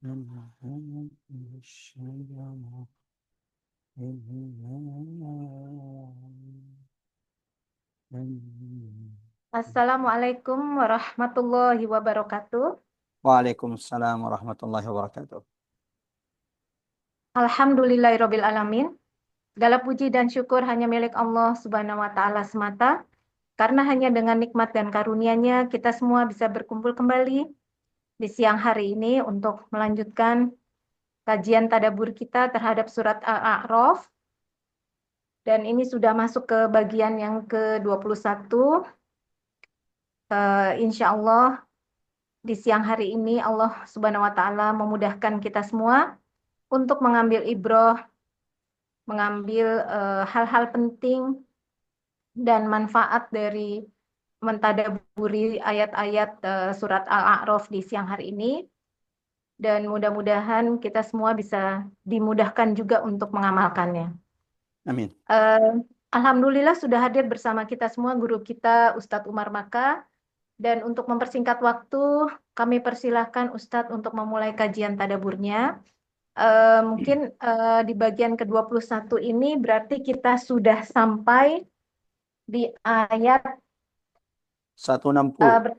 Assalamualaikum warahmatullahi wabarakatuh. Waalaikumsalam warahmatullahi wabarakatuh. Alhamdulillahirabbil alamin. Segala puji dan syukur hanya milik Allah Subhanahu wa taala semata. Karena hanya dengan nikmat dan karunia-Nya kita semua bisa berkumpul kembali di siang hari ini untuk melanjutkan kajian tadabbur kita terhadap surat Al-A'raf. Dan ini sudah masuk ke bagian yang ke-21. Insya Allah di siang hari ini Allah Subhanahu wa taala memudahkan kita semua untuk mengambil ibroh, mengambil hal-hal penting dan manfaat dari mentadaburi ayat-ayat surat Al-A'raf di siang hari ini. Dan mudah-mudahan kita semua bisa dimudahkan juga untuk mengamalkannya. Amin. Eh, Alhamdulillah sudah hadir bersama kita semua guru kita Ustadz Umar Maka. Dan untuk mempersingkat waktu, kami persilahkan Ustadz untuk memulai kajian tadaburnya. Mungkin di bagian ke-21 ini berarti kita sudah sampai di ayat 160. 160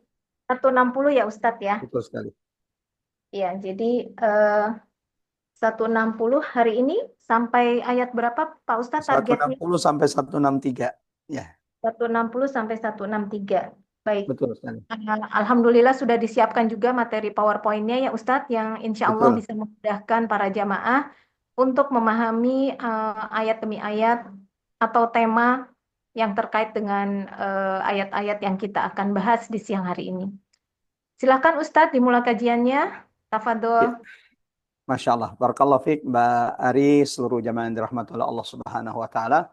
ya Ustadz ya. Betul sekali. Ya, jadi 160 hari ini sampai ayat berapa Pak Ustadz targetnya? 160 sampai 163. Ya, 160 sampai 163. Baik. betul sekali. Alhamdulillah sudah disiapkan juga materi PowerPoint-nya ya Ustadz yang insya Allah Betul. bisa memudahkan para jamaah untuk memahami ayat demi ayat atau tema yang terkait dengan ayat-ayat yang kita akan bahas di siang hari ini. Silakan Ustadz dimulai kajiannya. Ya. Tafadhol. Masya Allah. Barakallahu fiik Mbak Ari, seluruh jamaah yang dirahmati oleh Allah Subhanahu wa taala.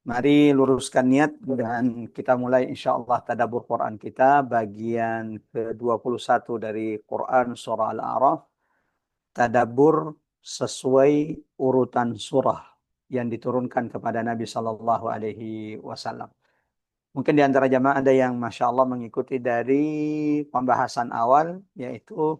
Mari luruskan niat dan kita mulai insya Allah tadabbur Quran kita bagian ke-21 dari Quran surah Al-A'raf. Tadabbur sesuai urutan surah yang diturunkan kepada Nabi Sallallahu Alaihi Wasallam. Mungkin di antara jamaah ada yang Masya Allah mengikuti dari pembahasan awal, yaitu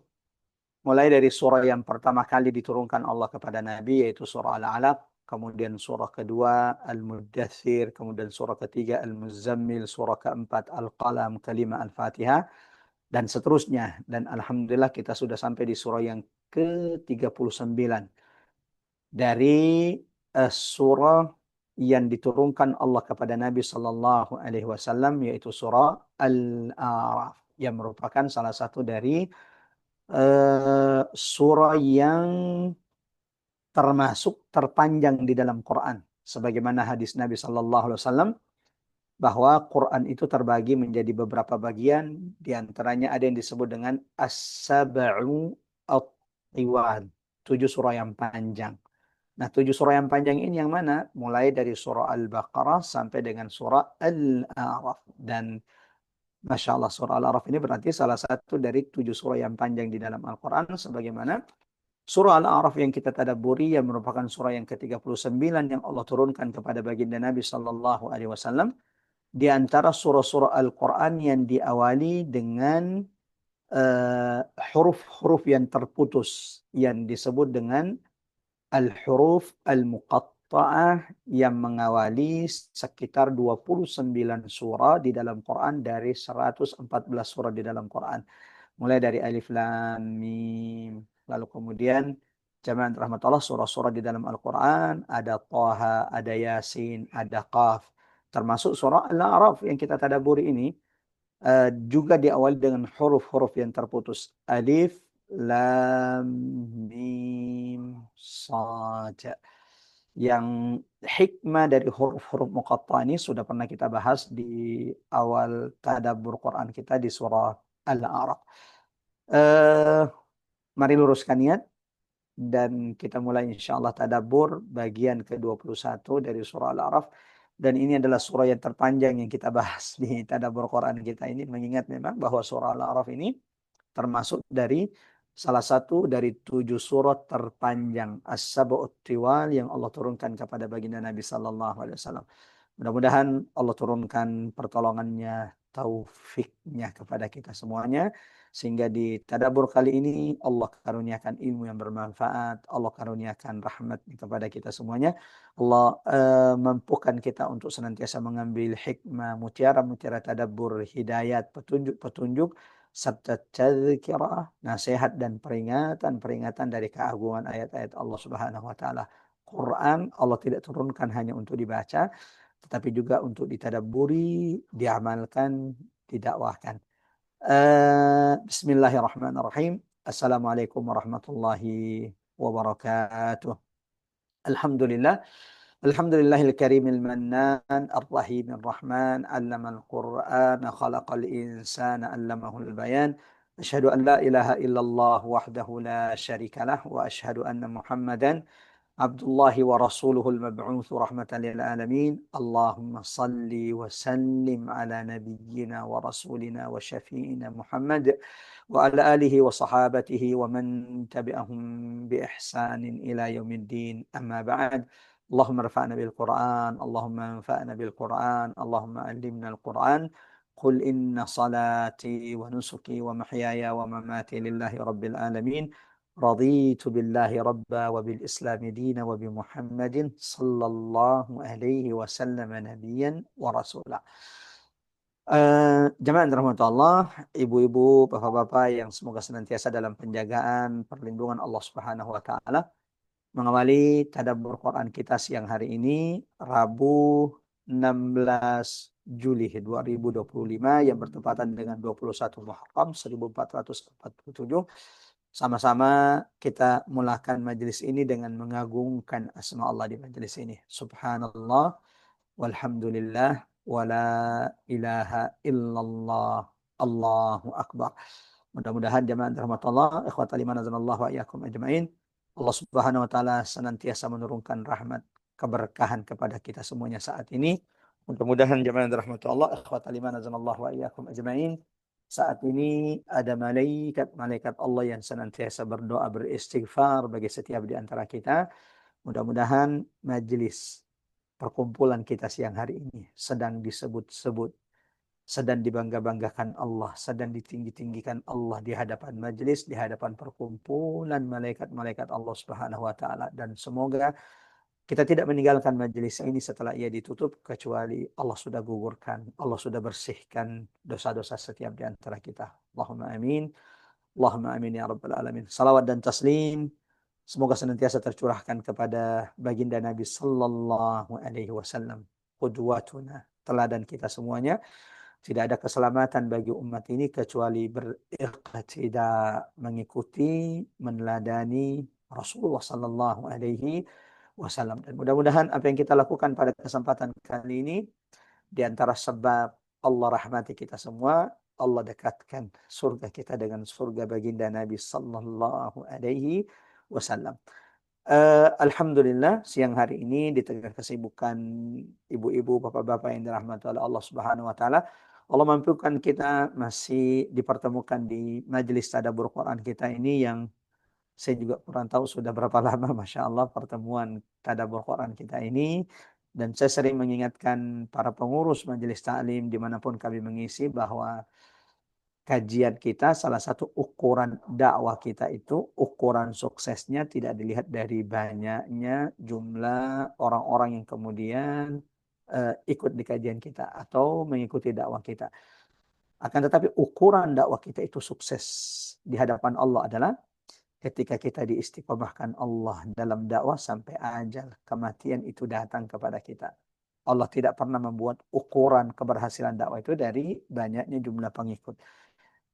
mulai dari surah yang pertama kali diturunkan Allah kepada Nabi, yaitu surah Al-Alaq, kemudian surah kedua Al-Muddathir, kemudian surah ketiga Al-Muzammil, surah keempat Al-Qalam, kelima Al-Fatihah, dan seterusnya. Dan Alhamdulillah kita sudah sampai di surah yang ke-39 dari surah yang diturunkan Allah kepada Nabi Sallallahu Alaihi Wasallam, yaitu surah Al-A'raf, yang merupakan salah satu dari surah yang termasuk terpanjang di dalam Quran. Sebagaimana hadis Nabi Sallallahu Alaihi Wasallam bahwa Quran itu terbagi menjadi beberapa bagian, di antaranya ada yang disebut dengan As-Sab'u At-Tiwan, 7 surah yang panjang. Nah, 7 surah yang panjang ini yang mana? Mulai dari surah Al-Baqarah sampai dengan surah Al-A'raf. Dan Masya Allah, surah Al-A'raf ini berarti salah satu dari 7 surah yang panjang di dalam Al-Quran. Sebagaimana surah Al-A'raf yang kita tadabburi yang merupakan surah yang ke-39 yang Allah turunkan kepada baginda Nabi Sallallahu Alaihi Wasallam. Di antara surah-surah Al-Quran yang diawali dengan huruf-huruf yang terputus yang disebut dengan al-huruf al-muqatta'ah, yang mengawali sekitar 29 surah di dalam Quran dari 114 surah di dalam Quran. Mulai dari Alif Lam Mim. Lalu kemudian jamaah rahmatullah, surah-surah di dalam Al-Quran ada Taha, ada Yasin, ada Qaf. Termasuk surah Al-A'raf yang kita tadabburi ini juga diawali dengan huruf-huruf yang terputus. Alif, Lam, Mim, Sad. Yang hikmah dari huruf-huruf muqatta ini sudah pernah kita bahas di awal tadabbur Quran kita di surah Al-A'raf. Eh, Mari luruskan niat dan kita mulai insya Allah tadabbur bagian ke-21 dari surah Al-A'raf. Dan ini adalah surah yang terpanjang yang kita bahas di tadabbur Quran kita ini, mengingat memang bahwa surah Al-A'raf ini termasuk dari salah satu dari 7 surat terpanjang As-Sab'ut Tiwal yang Allah turunkan kepada baginda Nabi Sallallahu Alaihi Wasallam. Mudah-mudahan Allah turunkan pertolongannya, taufiknya kepada kita semuanya. Sehingga di tadabbur kali ini Allah karuniakan ilmu yang bermanfaat, Allah karuniakan rahmat kepada kita semuanya. Allah mampukan kita untuk senantiasa mengambil hikmah, mutiara-mutiara tadabbur, hidayat, petunjuk-petunjuk, serta tazkirah, nasihat dan peringatan-peringatan dari keagungan ayat-ayat Allah Subhanahu wa taala. Quran Allah tidak turunkan hanya untuk dibaca, tetapi juga untuk ditadabburi, diamalkan, didakwahkan. Bismillahirrahmanirrahim. Assalamualaikum warahmatullahi wabarakatuh. Alhamdulillah. Alhamdulillahil karimil mannan ar-rahimir rahman allamal qur'ana khalaqal insana allamahul bayan. Asyhadu an la ilaha illallah wahdahu la syarikalah wa asyhadu anna Muhammadan عبد الله ورسوله المبعوث رحمة للعالمين اللهم صل وسلم على نبينا ورسولنا وشفينا محمد وعلى آله وصحابته ومن تبعهم بإحسان إلى يوم الدين أما بعد اللهم ارفعنا بالقرآن اللهم انفعنا بالقرآن اللهم علمنا القرآن قل إن صلاتي ونسكي ومحياي ومماتي لله رب العالمين رضيت بالله ربا وبالإسلام دينا وبمحمد صلى الله عليه وسلم نبيا ورسولا. Jemaah dirahmati Allah, ibu-ibu, bapak-bapak yang semoga senantiasa dalam penjagaan, perlindungan Allah Subhanahu wa taala. Mengawali tadabbur Quran kita siang hari ini, Rabu 16 Juli 2025 yang bertepatan dengan 21 Muharram 1447. Sama-sama kita mulakan majelis ini dengan mengagungkan asma Allah di majelis ini. Subhanallah, walhamdulillah, wala ilaha illallah, Allahu Akbar. Mudah-mudahan jemaah rahmatullah, ikhwatal iman azanallahu wa iyyakum ajmain. Allah Subhanahu wa taala senantiasa menurunkan rahmat, keberkahan kepada kita semuanya saat ini. Mudah-mudahan jemaah rahmatullah, ikhwatal iman azanallahu wa iyyakum ajmain. Saat ini ada malaikat Allah yang senantiasa berdoa beristighfar bagi setiap di antara kita. Mudah-mudahan majelis perkumpulan kita siang hari ini sedang disebut-sebut, sedang dibangga-banggakan Allah, sedang ditinggi-tinggikan Allah di hadapan majelis, di hadapan perkumpulan malaikat-malaikat Allah Subhanahu wa taala, dan semoga kita tidak meninggalkan majelis ini setelah ia ditutup kecuali Allah sudah gugurkan, Allah sudah bersihkan dosa-dosa setiap di antara kita. Allahumma amin. Allahumma amin ya rabbal alamin. Salawat dan taslim semoga senantiasa tercurahkan kepada baginda Nabi sallallahu alaihi wasallam, qudwatuna, teladan kita semuanya. Tidak ada keselamatan bagi umat ini kecuali beriqtida, mengikuti, meneladani Rasulullah sallallahu alaihi wasallam. Dan mudah-mudahan apa yang kita lakukan pada kesempatan kali ini di antara sebab Allah rahmati kita semua, Allah dekatkan surga kita dengan surga baginda Nabi sallallahu alaihi wasallam. Alhamdulillah siang hari ini di tengah kesibukan ibu-ibu, bapak-bapak yang dirahmati oleh Allah Subhanahu wa taala, Allah mampukan kita masih dipertemukan di majelis tadabbur Quran kita ini yang saya juga kurang tahu sudah berapa lama, Masya Allah, pertemuan tadabbur Quran kita ini. Dan saya sering mengingatkan para pengurus majelis ta'lim dimanapun kami mengisi bahwa kajian kita, salah satu ukuran dakwah kita itu, ukuran suksesnya tidak dilihat dari banyaknya jumlah orang-orang yang kemudian ikut di kajian kita atau mengikuti dakwah kita. Akan tetapi ukuran dakwah kita itu sukses di hadapan Allah adalah ketika kita diistiqomahkan Allah dalam dakwah sampai ajal kematian itu datang kepada kita. Allah tidak pernah membuat ukuran keberhasilan dakwah itu dari banyaknya jumlah pengikut.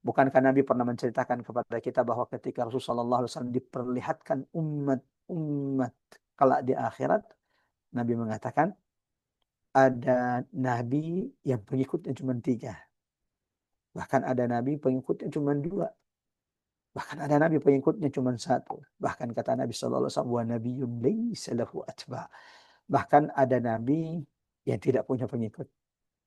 Bukankah Nabi pernah menceritakan kepada kita bahwa ketika Rasulullah SAW diperlihatkan umat kelak di akhirat, Nabi mengatakan ada Nabi yang pengikutnya cuma 3. Bahkan ada Nabi pengikutnya cuma 2. Bahkan ada Nabi pengikutnya cuma 1. Bahkan kata Nabi SAW, wa nabiyyun laysa lahu atba. Bahkan ada Nabi yang tidak punya pengikut.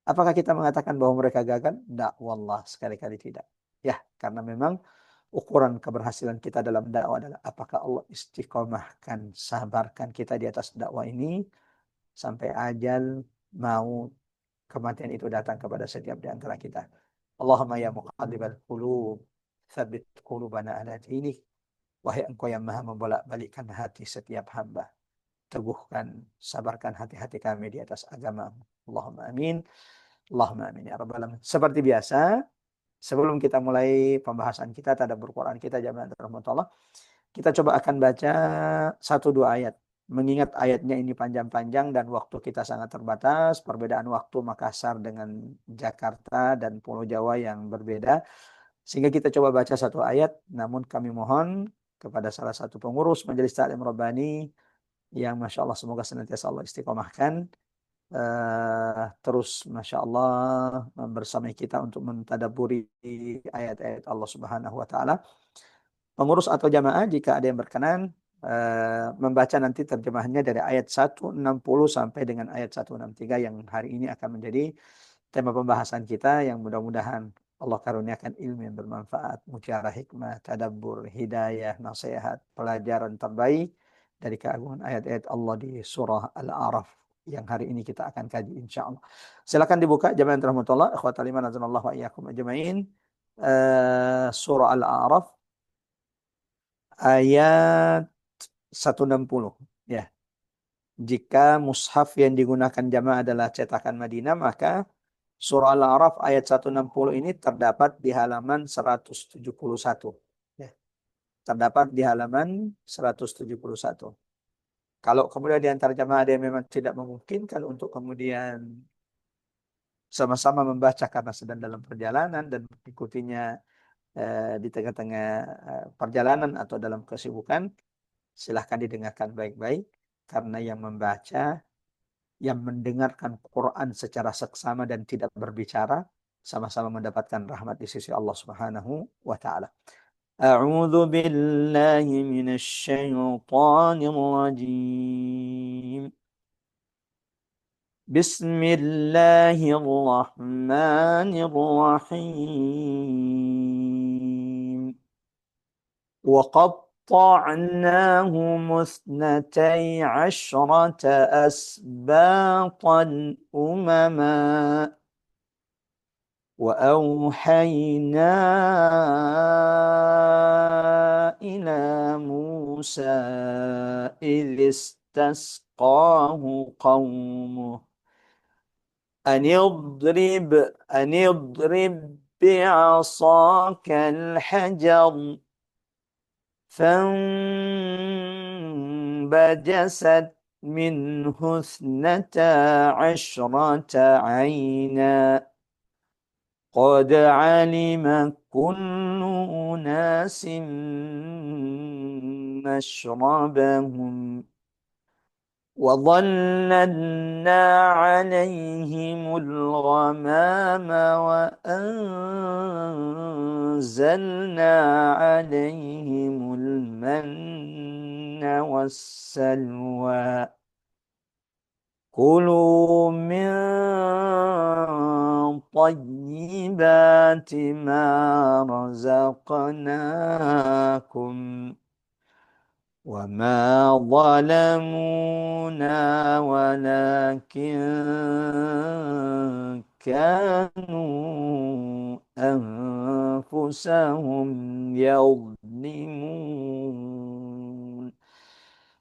Apakah kita mengatakan bahwa mereka gagal? Tidak, wallah, sekali-kali tidak. Ya, karena memang ukuran keberhasilan kita dalam dakwah adalah apakah Allah istiqomahkan, sabarkan kita di atas dakwah ini sampai ajal maut kematian itu datang kepada setiap di antara kita. Allahumma ya muqallibal qulub, tsabbit qulubana ala dinik. Wahai Engkau yang Maha membolak-balikkan hati setiap hamba, teguhkan, sabarkan hati-hati kami di atas agama. Allahumma amin. Allahumma amin ya rabbal alamin. Seperti biasa, sebelum kita mulai pembahasan kita tadabbur Quran kita jamaah rahmatullah, kita coba akan baca satu dua ayat. Mengingat ayatnya ini panjang-panjang dan waktu kita sangat terbatas, perbedaan waktu Makassar dengan Jakarta dan Pulau Jawa yang berbeda, sehingga kita coba baca satu ayat, namun kami mohon kepada salah satu pengurus Majelis Ta'lim Rabbani yang Masya Allah semoga senantiasa Allah istiqomahkan, terus Masya Allah bersamai kita untuk mentadaburi ayat-ayat Allah Subhanahu Wa Ta'ala. Pengurus atau jamaah jika ada yang berkenan membaca nanti terjemahannya dari ayat 160 sampai dengan ayat 163 yang hari ini akan menjadi tema pembahasan kita, yang mudah-mudahan Allah karuniakan ilmu yang bermanfaat, mutiara hikmah, tadabbur, hidayah, nasihat, pelajaran terbaik dari keagungan ayat-ayat Allah di surah Al-A'raf yang hari ini kita akan kaji insyaallah. Silakan dibuka jamaah rahmatullah, ikhwatal iman azanallahu wa iyyakum ajmain. Surah Al-A'raf ayat 160 ya. Jika mushaf yang digunakan jamaah adalah cetakan Madinah, maka surah Al-A'raf ayat 160 ini terdapat di halaman 171. Ya. Terdapat di halaman 171. Kalau kemudian di antara jamaah ada yang memang tidak memungkinkan untuk kemudian sama-sama membaca karena sedang dalam perjalanan dan mengikutinya di tengah-tengah perjalanan atau dalam kesibukan, silahkan didengarkan baik-baik, karena yang membaca, yang mendengarkan Quran secara seksama dan tidak berbicara, sama-sama mendapatkan rahmat di sisi Allah Subhanahu wa taala. A'udzu billahi minasy syaithanir rajim. Bismillahirrahmanirrahim. وقطعناهم اثنتي عشرة أسباطا أمما وأوحينا إلى موسى إذ استسقاه قومه أن اضرب بعصاك الحجر فانبجست منه اثنتا عشرة عينا قد علم كل أناس مشربهم وظللنا عليهم الغمام وأنزلنا عليهم المن والسلوى كلوا من طيبات ما رزقناكم وما ظلمونا ولكن كانوا أنفسهم يظلمون.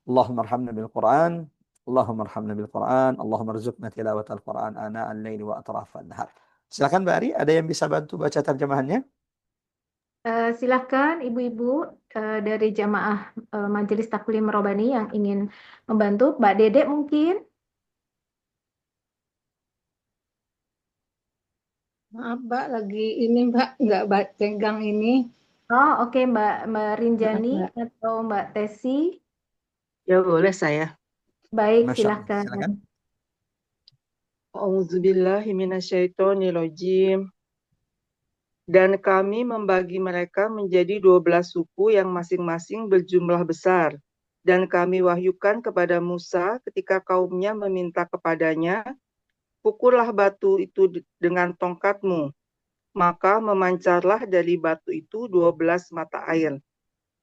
اللهم ارحمنا بالقرآن، اللهم ارحمنا بالقرآن، اللهم ارزقنا تلاوة القرآن آناء الليل وأطراف النهار. Silakan Mbak Ari, ada yang bisa bantu baca terjemahannya? Silahkan ibu-ibu dari jamaah Majelis Taklim Robani yang ingin membantu. Mbak Dedek mungkin? Maaf Mbak, lagi ini Mbak, nggak pegang ini. Oh oke, Mbak Maaf Rinjani Mbak. atau Mbak Tesi? Ya boleh saya. Baik, Masya Allah, silahkan. silakan. A'udzubillahi minasyaitonirrajim. Dan kami membagi mereka menjadi 12 suku yang masing-masing berjumlah besar. Dan kami wahyukan kepada Musa ketika kaumnya meminta kepadanya, pukullah batu itu dengan tongkatmu. Maka memancarlah dari batu itu 12 mata air.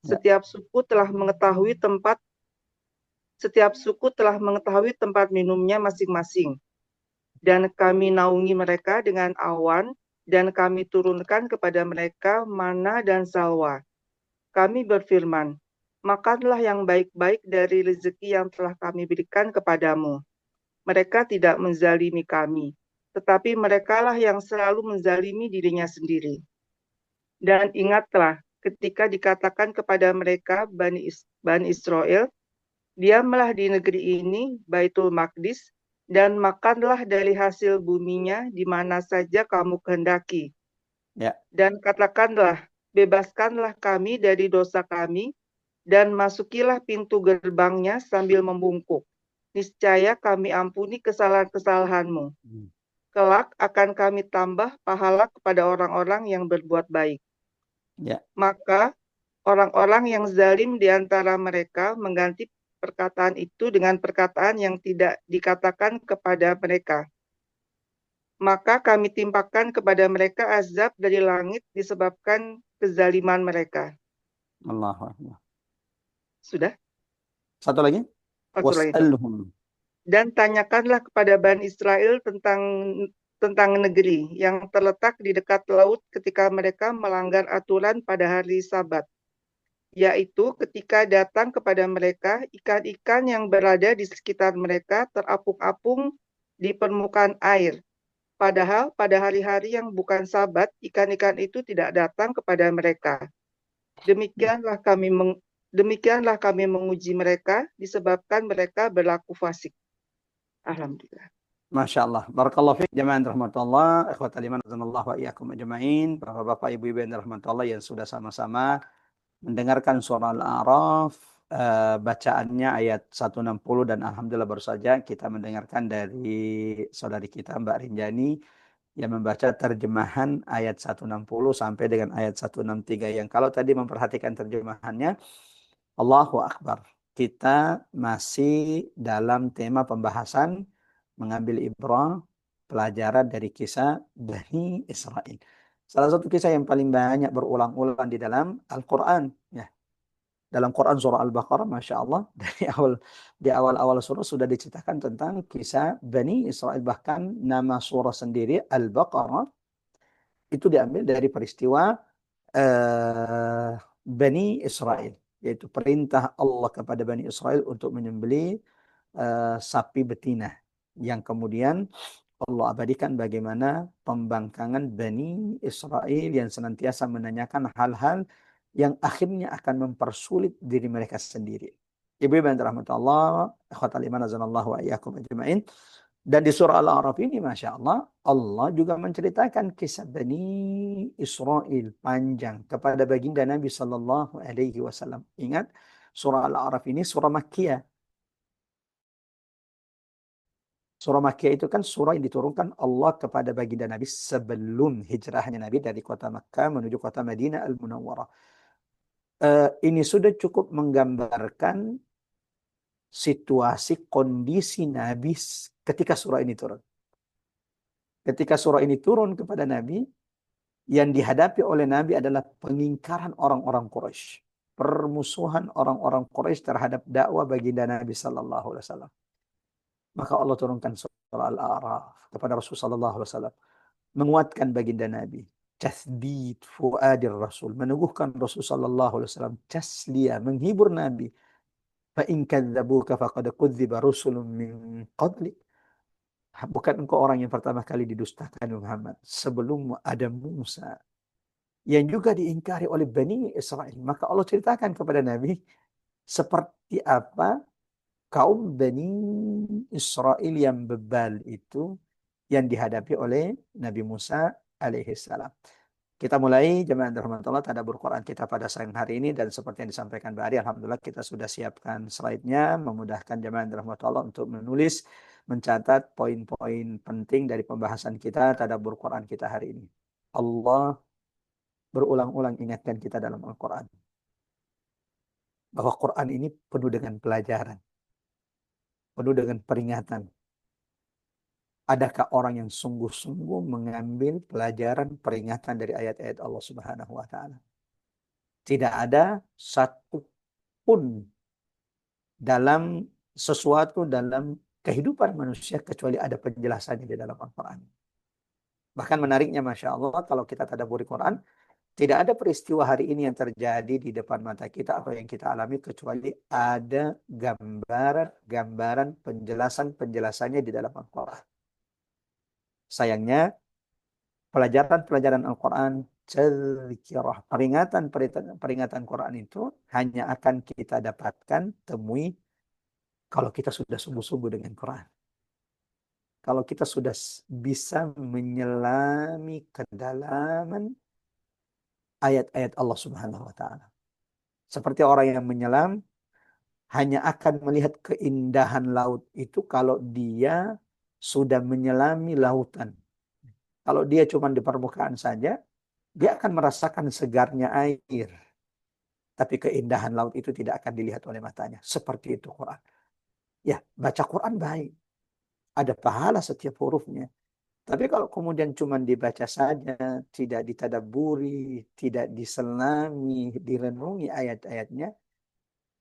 Setiap suku telah mengetahui tempat minumnya masing-masing. dan kami naungi mereka dengan awan, dan kami turunkan kepada mereka mana dan salwa. Kami berfirman, makanlah yang baik-baik dari rezeki yang telah kami berikan kepadamu. Mereka tidak menzalimi kami, tetapi merekalah yang selalu menzalimi dirinya sendiri. Dan ingatlah, ketika dikatakan kepada mereka, Bani Israel, diamlah di negeri ini, Baitul Maqdis, dan makanlah dari hasil buminya di mana saja kamu kehendaki. Ya. Dan katakanlah, bebaskanlah kami dari dosa kami, dan masukilah pintu gerbangnya sambil membungkuk. Niscaya kami ampuni kesalahan-kesalahanmu. Kelak akan kami tambah pahala kepada orang-orang yang berbuat baik. Ya. Maka orang-orang yang zalim di antara mereka mengganti perkataan itu dengan perkataan yang tidak dikatakan kepada mereka. Maka kami timpakan kepada mereka azab dari langit disebabkan kezaliman mereka. Allahu Akbar. Sudah? Satu lagi. Satu lagi. Was'alhum. Dan tanyakanlah kepada Bani Israel tentang negeri yang terletak di dekat laut ketika mereka melanggar aturan pada hari Sabat, yaitu ketika datang kepada mereka ikan-ikan yang berada di sekitar mereka terapung-apung di permukaan air. Padahal pada hari-hari yang bukan Sabat, ikan-ikan itu tidak datang kepada mereka. Demikianlah kami menguji mereka disebabkan mereka berlaku fasik. Alhamdulillah. Masya Allah. Barakallahu fiik jamaah rahmatullah. Ikhwatal iman azanallahu wa iyyakum ajma'in. Bapak-bapak, ibu-ibu yang rahmatullah yang sudah sama-sama mendengarkan surah Al-A'raf, bacaannya ayat 160, dan alhamdulillah baru saja kita mendengarkan dari saudari kita Mbak Rinjani yang membaca terjemahan ayat 160 sampai dengan ayat 163, yang kalau tadi memperhatikan terjemahannya, Allahu Akbar. Kita masih dalam tema pembahasan mengambil ibrah, pelajaran dari kisah Bani Israel. Salah satu kisah yang paling banyak berulang-ulang di dalam Al-Quran. Ya. Dalam Quran surah Al-Baqarah, Masya Allah, di awal-awal surah sudah diceritakan tentang kisah Bani Israel. Bahkan nama surah sendiri, Al-Baqarah, itu diambil dari peristiwa Bani Israel. Yaitu perintah Allah kepada Bani Israel untuk menyembelih sapi betina. Yang kemudian Allah abadikan bagaimana pembangkangan Bani Israel yang senantiasa menanyakan hal-hal yang akhirnya akan mempersulit diri mereka sendiri. Ibu-ibu yang dirahmati Allah, ikhwatal iman azanallahu wa iyyakum ajma'in. Dan di surah Al-A'raf ini, Masya Allah, Allah juga menceritakan kisah Bani Israel panjang kepada baginda Nabi Sallallahu Alaihi Wasallam. Ingat, surah Al-A'raf ini surah Makkiyah. Surah Makkiyah itu kan surah yang diturunkan Allah kepada baginda Nabi sebelum hijrahnya Nabi dari kota Makkah menuju kota Madinah Al-Munawwarah. Ini sudah cukup menggambarkan situasi kondisi Nabi ketika surah ini turun. Ketika surah ini turun kepada Nabi, yang dihadapi oleh Nabi adalah pengingkaran orang-orang Quraisy, permusuhan orang-orang Quraisy terhadap dakwah baginda Nabi sallallahu alaihi wasallam. Maka Allah turunkan surah Al-A'raf kepada Rasulullah sallallahu alaihi wasallam, menguatkan baginda Nabi, tasdid fuadir Rasul, meneguhkan Rasul sallallahu alaihi wasallam, tasliyah, menghibur Nabi. Fa in kadzabuka faqad kudziba rusulun min qablik. Bukan engkau orang yang pertama kali didustakan Muhammad. Sebelum ada Musa yang juga diingkari oleh Bani Israel. Maka Allah ceritakan kepada Nabi seperti apa kaum Bani Israel yang bebal itu yang dihadapi oleh Nabi Musa alaihissalam. Kita mulai jemaah rahmatullah tadabbur Quran kita pada siang hari ini, dan seperti yang disampaikan Mbak Ari, alhamdulillah kita sudah siapkan slide-nya, memudahkan jemaah rahmatullah untuk menulis, mencatat poin-poin penting dari pembahasan kita tadabbur Quran kita hari ini. Allah berulang-ulang ingatkan kita dalam Al-Quran bahwa Quran ini penuh dengan pelajaran, penuh dengan peringatan. Adakah orang yang sungguh-sungguh mengambil pelajaran peringatan dari ayat-ayat Allah Subhanahu wa taala? Tidak ada satu pun dalam sesuatu dalam kehidupan manusia kecuali ada penjelasannya di dalam Al-Quran. Bahkan menariknya, Masya Allah, kalau kita tadabburi Quran, tidak ada peristiwa hari ini yang terjadi di depan mata kita atau yang kita alami kecuali ada gambaran-gambaran penjelasan-penjelasannya di dalam Al-Quran. Sayangnya, pelajaran-pelajaran Al-Quran, peringatan Quran itu hanya akan kita dapatkan, temui, kalau kita sudah sungguh-sungguh dengan Quran. Kalau kita sudah bisa menyelami kedalaman ayat-ayat Allah Subhanahu wa Ta'ala. Seperti orang yang menyelam hanya akan melihat keindahan laut itu kalau dia sudah menyelami lautan. Kalau dia cuma di permukaan saja, dia akan merasakan segarnya air. Tapi keindahan laut itu tidak akan dilihat oleh matanya. Seperti itu Quran. Ya, baca Quran baik. Ada pahala setiap hurufnya. Tapi kalau kemudian cuma dibaca saja, tidak ditadabburi, tidak diselami, direnungi ayat-ayatnya,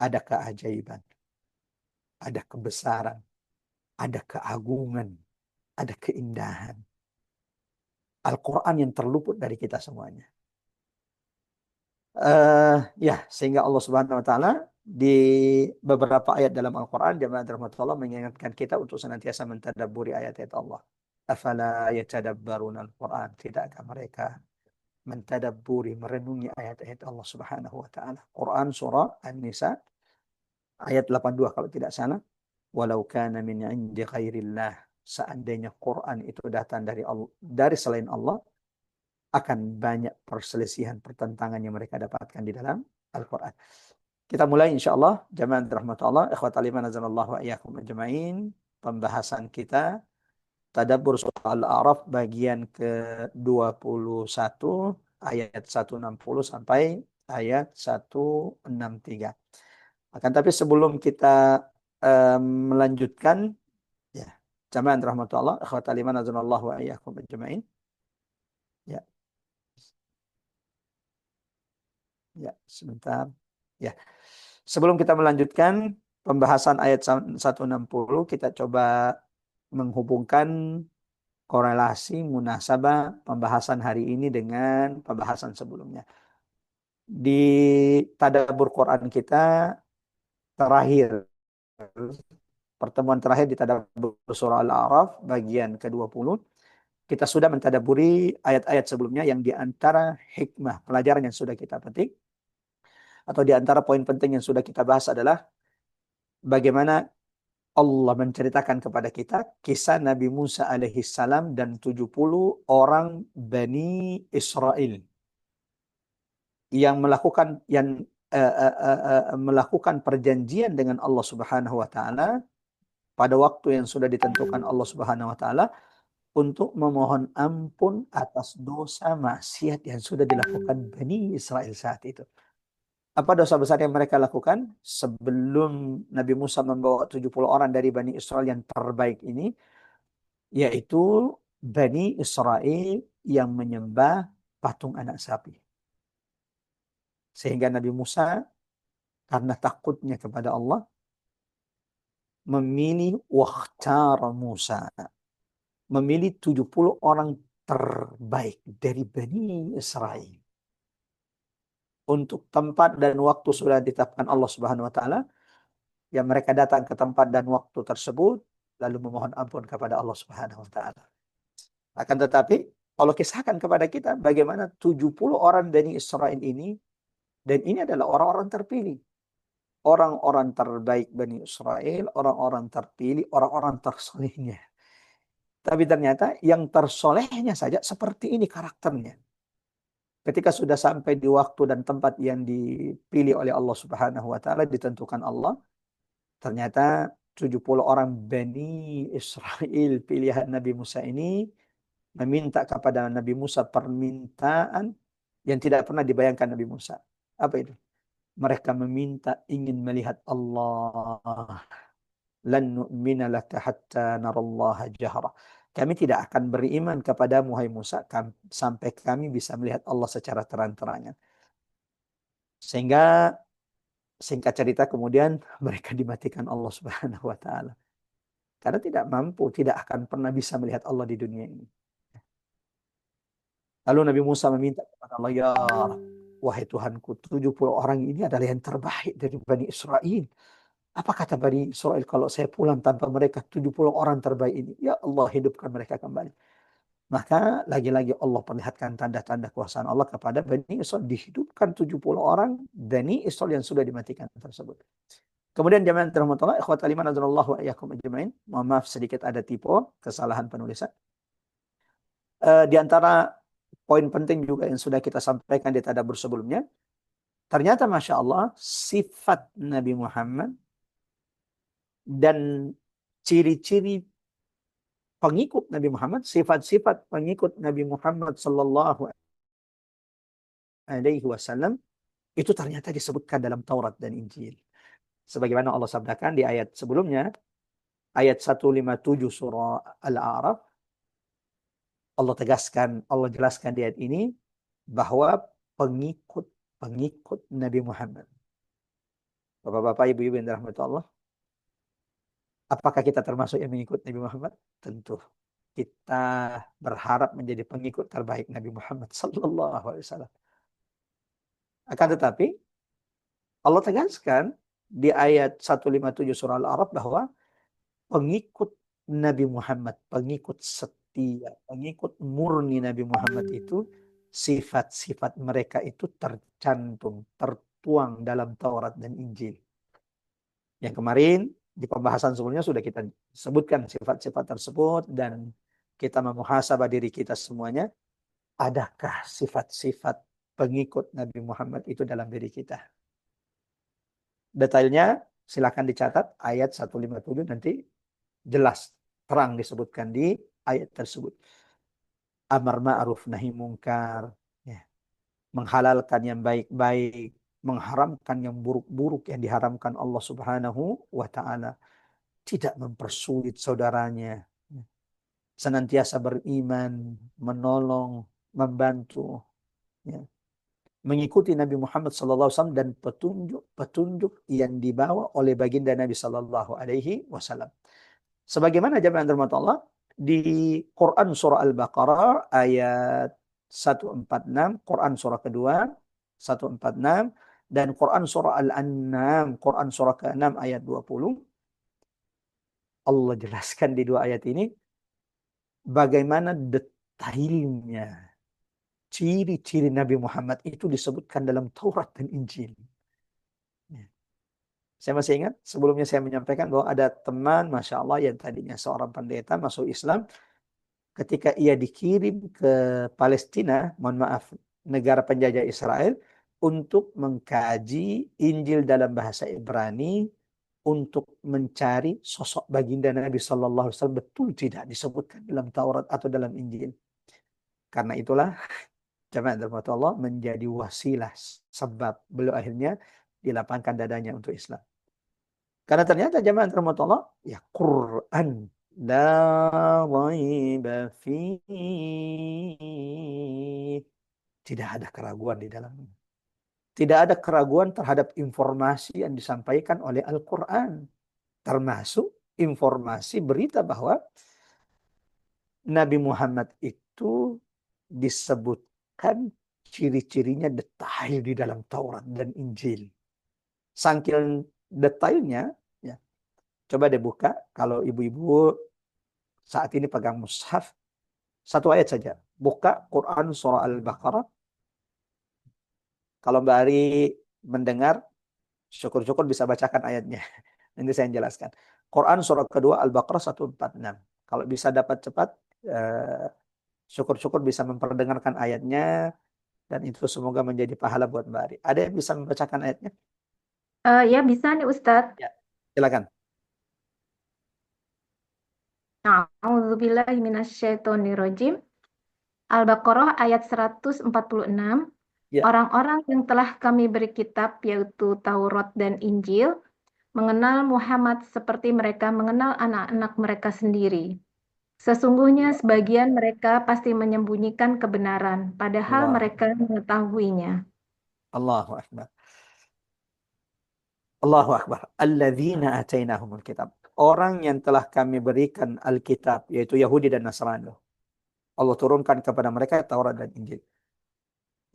ada keajaiban, ada kebesaran, ada keagungan, ada keindahan. Al-Quran yang terluput dari kita semuanya. Ya, sehingga Allah Subhanahu wa Ta'ala di beberapa ayat dalam Al-Quran, jemaah rahmatullah, mengingatkan kita untuk senantiasa mentadabburi ayat-ayat Allah. Afala yatadabbaruna al-Quran. Tidakkah mereka mentadabburi, merenungi ayat-ayat Allah Subhanahu wa Ta'ala? Quran surah An-Nisa ayat 82 kalau tidak salah. Walau kana min 'indi ghairillah. Seandainya Quran itu datang dari Allah, dari selain Allah, akan banyak perselisihan, pertentangan yang mereka dapatkan di dalam Al-Quran. Kita mulai insyaAllah, jamaah rahmatullah, ikhwatal iman azanallahu wa iyyakum ajma'in, pembahasan kita tadabbur surah Al-A'raf bagian ke-21 ayat 160 sampai ayat 163. Akan tapi sebelum kita melanjutkan, ya, jamaah rahmatullah, ikhwatal iman azanallahu wa iyyakum ajma'in. Ya. Ya, sebentar. Ya. Sebelum kita melanjutkan pembahasan ayat 160, kita coba menghubungkan korelasi munasabah pembahasan hari ini dengan pembahasan sebelumnya. Di tadabbur Quran kita terakhir, pertemuan terakhir di tadabbur surah Al-A'raf bagian ke-20, kita sudah mentadabburi ayat-ayat sebelumnya yang di antara hikmah pelajaran yang sudah kita petik atau di antara poin penting yang sudah kita bahas adalah bagaimana Allah menceritakan kepada kita kisah Nabi Musa alaihissalam dan 70 orang Bani Israel yang melakukan perjanjian dengan Allah Subhanahu wa Ta'ala pada waktu yang sudah ditentukan Allah Subhanahu wa Ta'ala untuk memohon ampun atas dosa maksiat yang sudah dilakukan Bani Israel saat itu. Apa dosa besar yang mereka lakukan? Sebelum Nabi Musa membawa 70 orang dari Bani Israel yang terbaik ini, yaitu Bani Israel yang menyembah patung anak sapi. Sehingga Nabi Musa karena takutnya kepada Allah memilih wakhtara Musa, memilih 70 orang terbaik dari Bani Israel. Untuk tempat dan waktu sudah ditetapkan Allah Subhanahu wa Ta'ala, yang mereka datang ke tempat dan waktu tersebut lalu memohon ampun kepada Allah Subhanahu wa Ta'ala. Akan tetapi Allah kisahkan kepada kita bagaimana 70 orang Bani Israel ini, dan ini adalah orang-orang terpilih, orang-orang terbaik Bani Israel, orang-orang terpilih, orang-orang tersolehnya. Tapi ternyata yang tersolehnya saja seperti ini karakternya. Ketika sudah sampai di waktu dan tempat yang dipilih oleh Allah Subhanahu wa Ta'ala, ditentukan Allah, ternyata 70 orang Bani Israel pilihan Nabi Musa ini meminta kepada Nabi Musa permintaan yang tidak pernah dibayangkan Nabi Musa. Apa itu? Mereka meminta ingin melihat Allah. Lan nu'mina laka hatta narallaha jahra. Kami tidak akan beriman kepada Muhammad Musa sampai kami bisa melihat Allah secara terang-terangan. Sehingga singkat cerita kemudian mereka dimatikan Allah Subhanahu wa Ta'ala. Karena tidak mampu, tidak akan pernah bisa melihat Allah di dunia ini. Lalu Nabi Musa meminta kepada Allah, ya Rab, wahai Tuhanku, 70 orang ini adalah yang terbaik dari Bani Israel. Apa kata Bani Israel kalau saya pulang tanpa mereka 70 orang terbaik ini? Ya Allah, hidupkan mereka kembali. Maka lagi-lagi Allah perlihatkan tanda-tanda kuasaan Allah kepada Bani Israel. Dihidupkan 70 orang Bani Israel yang sudah dimatikan tersebut. Kemudian jamaah rahmatullah, ikhwatal iman azanallahu wa iyyakum ajmain. Mohon maaf sedikit ada typo, kesalahan penulisan. Di antara poin penting juga yang sudah kita sampaikan di tadabbur sebelumnya, ternyata Masya Allah, sifat Nabi Muhammad dan ciri-ciri pengikut Nabi Muhammad, sifat-sifat pengikut Nabi Muhammad sallallahu alaihi wasallam itu ternyata disebutkan dalam Taurat dan Injil. Sebagaimana Allah sabdakan di ayat sebelumnya, ayat 157 surah Al-A'raf, Allah tegaskan, Allah jelaskan di ayat ini bahwa pengikut Nabi Muhammad. Bapak-bapak, ibu-ibu yang dirahmati Allah, apakah kita termasuk yang mengikut Nabi Muhammad? Tentu. Kita berharap menjadi pengikut terbaik Nabi Muhammad sallallahu alaihi wasallam. Akan tetapi Allah tegaskan di ayat 157 surah Al-A'raf bahwa pengikut Nabi Muhammad, pengikut setia, pengikut murni Nabi Muhammad itu sifat-sifat mereka itu tercantum, tertuang dalam Taurat dan Injil. Yang kemarin di pembahasan sebelumnya sudah kita sebutkan sifat-sifat tersebut dan kita memuhasabah diri kita semuanya. Adakah sifat-sifat pengikut Nabi Muhammad itu dalam diri kita? Detailnya silakan dicatat ayat 157 nanti jelas terang disebutkan di ayat tersebut. Amar ma'ruf nahi mungkar, ya. Menghalalkan yang baik-baik, mengharamkan yang buruk-buruk yang diharamkan Allah Subhanahu wa taala. Tidak mempersulit saudaranya. Senantiasa beriman, menolong, membantu, ya. Mengikuti Nabi Muhammad SAW dan petunjuk-petunjuk yang dibawa oleh baginda Nabi SAW. Sebagaimana jamaah dirahmati Allah, di Quran surah Al-Baqarah ayat 146, Quran surah kedua 146, dan Quran surah Al-An'am, Quran surah ke-6 ayat 20. Allah jelaskan di dua ayat ini bagaimana detailnya ciri-ciri Nabi Muhammad itu disebutkan dalam Taurat dan Injil. Saya masih ingat sebelumnya saya menyampaikan bahwa ada teman, Masya Allah, yang tadinya seorang pendeta masuk Islam. Ketika ia dikirim ke Palestina, mohon maaf, negara penjajah Israel, untuk mengkaji Injil dalam bahasa Ibrani, untuk mencari sosok baginda Nabi Sallallahu Alaihi Wasallam betul tidak disebutkan dalam Taurat atau dalam Injil. Karena itulah jamaah dirahmati Allah menjadi wasilah sebab beliau akhirnya dilapangkan dadanya untuk Islam. Karena ternyata jamaah dirahmati Allah, ya Quran la raiba fi, tidak ada keraguan di dalamnya. Tidak ada keraguan terhadap informasi yang disampaikan oleh Al-Quran. Termasuk informasi berita bahwa Nabi Muhammad itu disebutkan ciri-cirinya detail di dalam Taurat dan Injil. Saking detailnya, ya. Coba deh buka, kalau ibu-ibu saat ini pegang mushaf, satu ayat saja. Buka Quran surah Al-Baqarah. Kalau Mbak Ari mendengar, syukur-syukur bisa bacakan ayatnya. Nanti saya jelaskan. Quran surah kedua Al-Baqarah 146. Kalau bisa dapat cepat, syukur-syukur bisa memperdengarkan ayatnya, dan itu semoga menjadi pahala buat Mbak Ari. Ada yang bisa membacakan ayatnya? Ya bisa nih Ustadz. Ya, silakan. A'udzubillahi minasyaitonirrajim. Al-Baqarah ayat 146. Ya. Orang-orang yang telah kami beri kitab, yaitu Taurat dan Injil, mengenal Muhammad seperti mereka mengenal anak-anak mereka sendiri. Sesungguhnya sebagian mereka pasti menyembunyikan kebenaran, padahal Allah. mereka mengetahuinya. Allahu Akbar. Allahu Akbar. Alladzina atainahumul kitab. orang yang telah kami berikan Alkitab, yaitu Yahudi dan Nasrani. Allah turunkan kepada mereka Taurat dan Injil.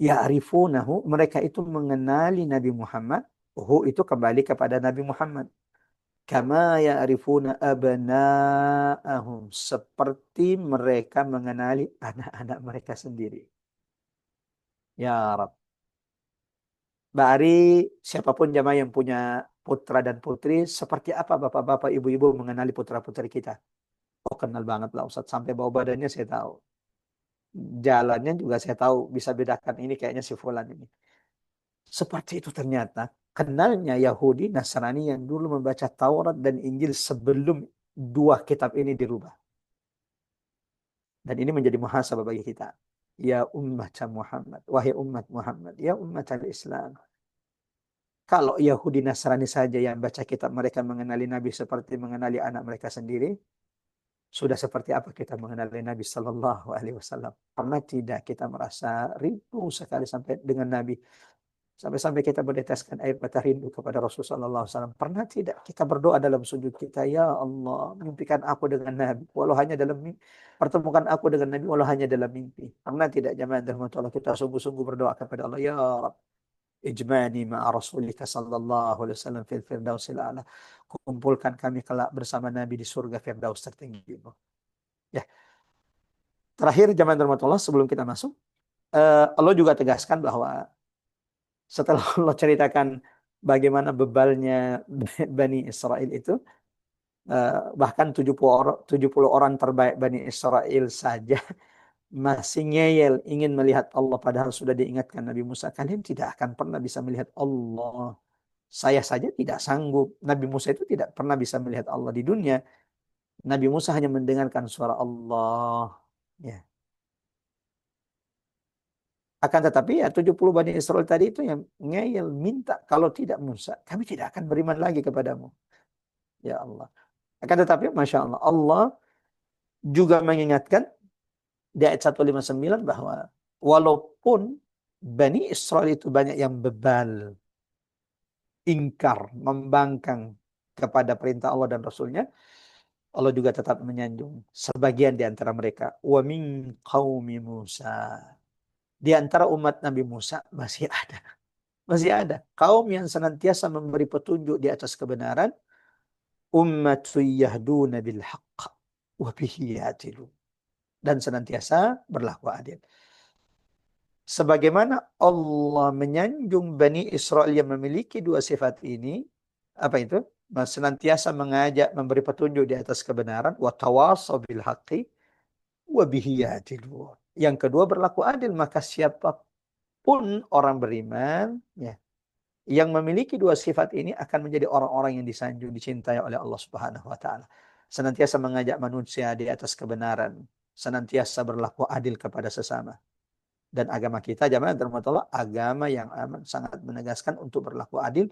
Ya'rifunahu, mereka itu mengenali Nabi Muhammad. Hu itu kembali kepada Nabi Muhammad. Kama ya'rifuna abna'ahum, seperti mereka mengenali anak-anak mereka sendiri. Ya Rab. Mbak Ari, siapapun jamaah yang punya putra dan putri, seperti apa bapak-bapak, ibu-ibu mengenali putra-putri kita? Oh, kenal banget lah Ustaz. Sampai bau badannya saya tahu. Jalannya juga saya tahu. Bisa bedakan ini kayaknya si fulan ini. Seperti itu ternyata. Kenalnya Yahudi, Nasrani yang dulu membaca Taurat dan Injil sebelum dua kitab ini dirubah. Dan ini menjadi muhasabah bagi kita. Ya ummat Muhammad. Wahai umat Muhammad. Ya ummat al-Islam. Kalau Yahudi Nasrani saja yang baca kitab mereka mengenali Nabi seperti mengenali anak mereka sendiri, sudah seperti apa kita mengenali Nabi Sallallahu Alaihi Wasallam? Pernah tidak kita merasa rindu sekali sampai dengan Nabi? Sampai-sampai kita meneteskan air mata rindu kepada Rasulullah Sallallahu Alaihi Wasallam. Pernah tidak kita berdoa dalam sujud kita, Ya Allah, mimpikan aku dengan Nabi, walau hanya dalam mimpi. Pertemukan aku dengan Nabi, walau hanya dalam mimpi. Pernah tidak jemaah rahmatullah kita sungguh-sungguh berdoa kepada Allah, Ya Rabb, ijmani ma'a Rasulika Sallallahu Alaihi Wasallam fil firdausil a'la. Kumpulkan kami kelak bersama Nabi di surga Firdaus tertinggi. Ya, terakhir jemaah rahmatullah sebelum kita masuk, Allah juga tegaskan bahwa setelah Allah ceritakan bagaimana bebalnya Bani Israel itu, bahkan 70 orang terbaik Bani Israel saja masih ngeyel ingin melihat Allah, padahal sudah diingatkan Nabi Musa, kalian tidak akan pernah bisa melihat Allah. Saya saja tidak sanggup. Nabi Musa itu tidak pernah bisa melihat Allah di dunia. Nabi Musa hanya mendengarkan suara Allah. Ya. Akan tetapi ya 70 Bani Israel tadi itu yang ngeyel minta, kalau tidak Musa, kami tidak akan beriman lagi kepadamu. Ya Allah. Akan tetapi Masya Allah, Allah juga mengingatkan di ayat 159 bahwa walaupun Bani Israel itu banyak yang bebal, ingkar, membangkang kepada perintah Allah dan Rasulnya, Allah juga tetap menyanjung sebagian di antara mereka. Wa min qaumi Musa. Di antara umat Nabi Musa masih ada. Masih ada kaum yang senantiasa memberi petunjuk di atas kebenaran. Ummatu yahduna bil haqq wa bihi ya'dilun. Dan senantiasa berlaku adil. Sebagaimana Allah menyanjung Bani Israel yang memiliki dua sifat ini, apa itu? Senantiasa mengajak, memberi petunjuk di atas kebenaran, wa tawasaw bil haqqi wa bihi ya'dilun. Yang kedua berlaku adil, maka siapapun orang beriman, ya, yang memiliki dua sifat ini akan menjadi orang-orang yang disanjung, dicintai oleh Allah Subhanahu wa taala. Senantiasa mengajak manusia di atas kebenaran, senantiasa berlaku adil kepada sesama. Dan agama kita jamaah terutama agama yang aman, sangat menegaskan untuk berlaku adil.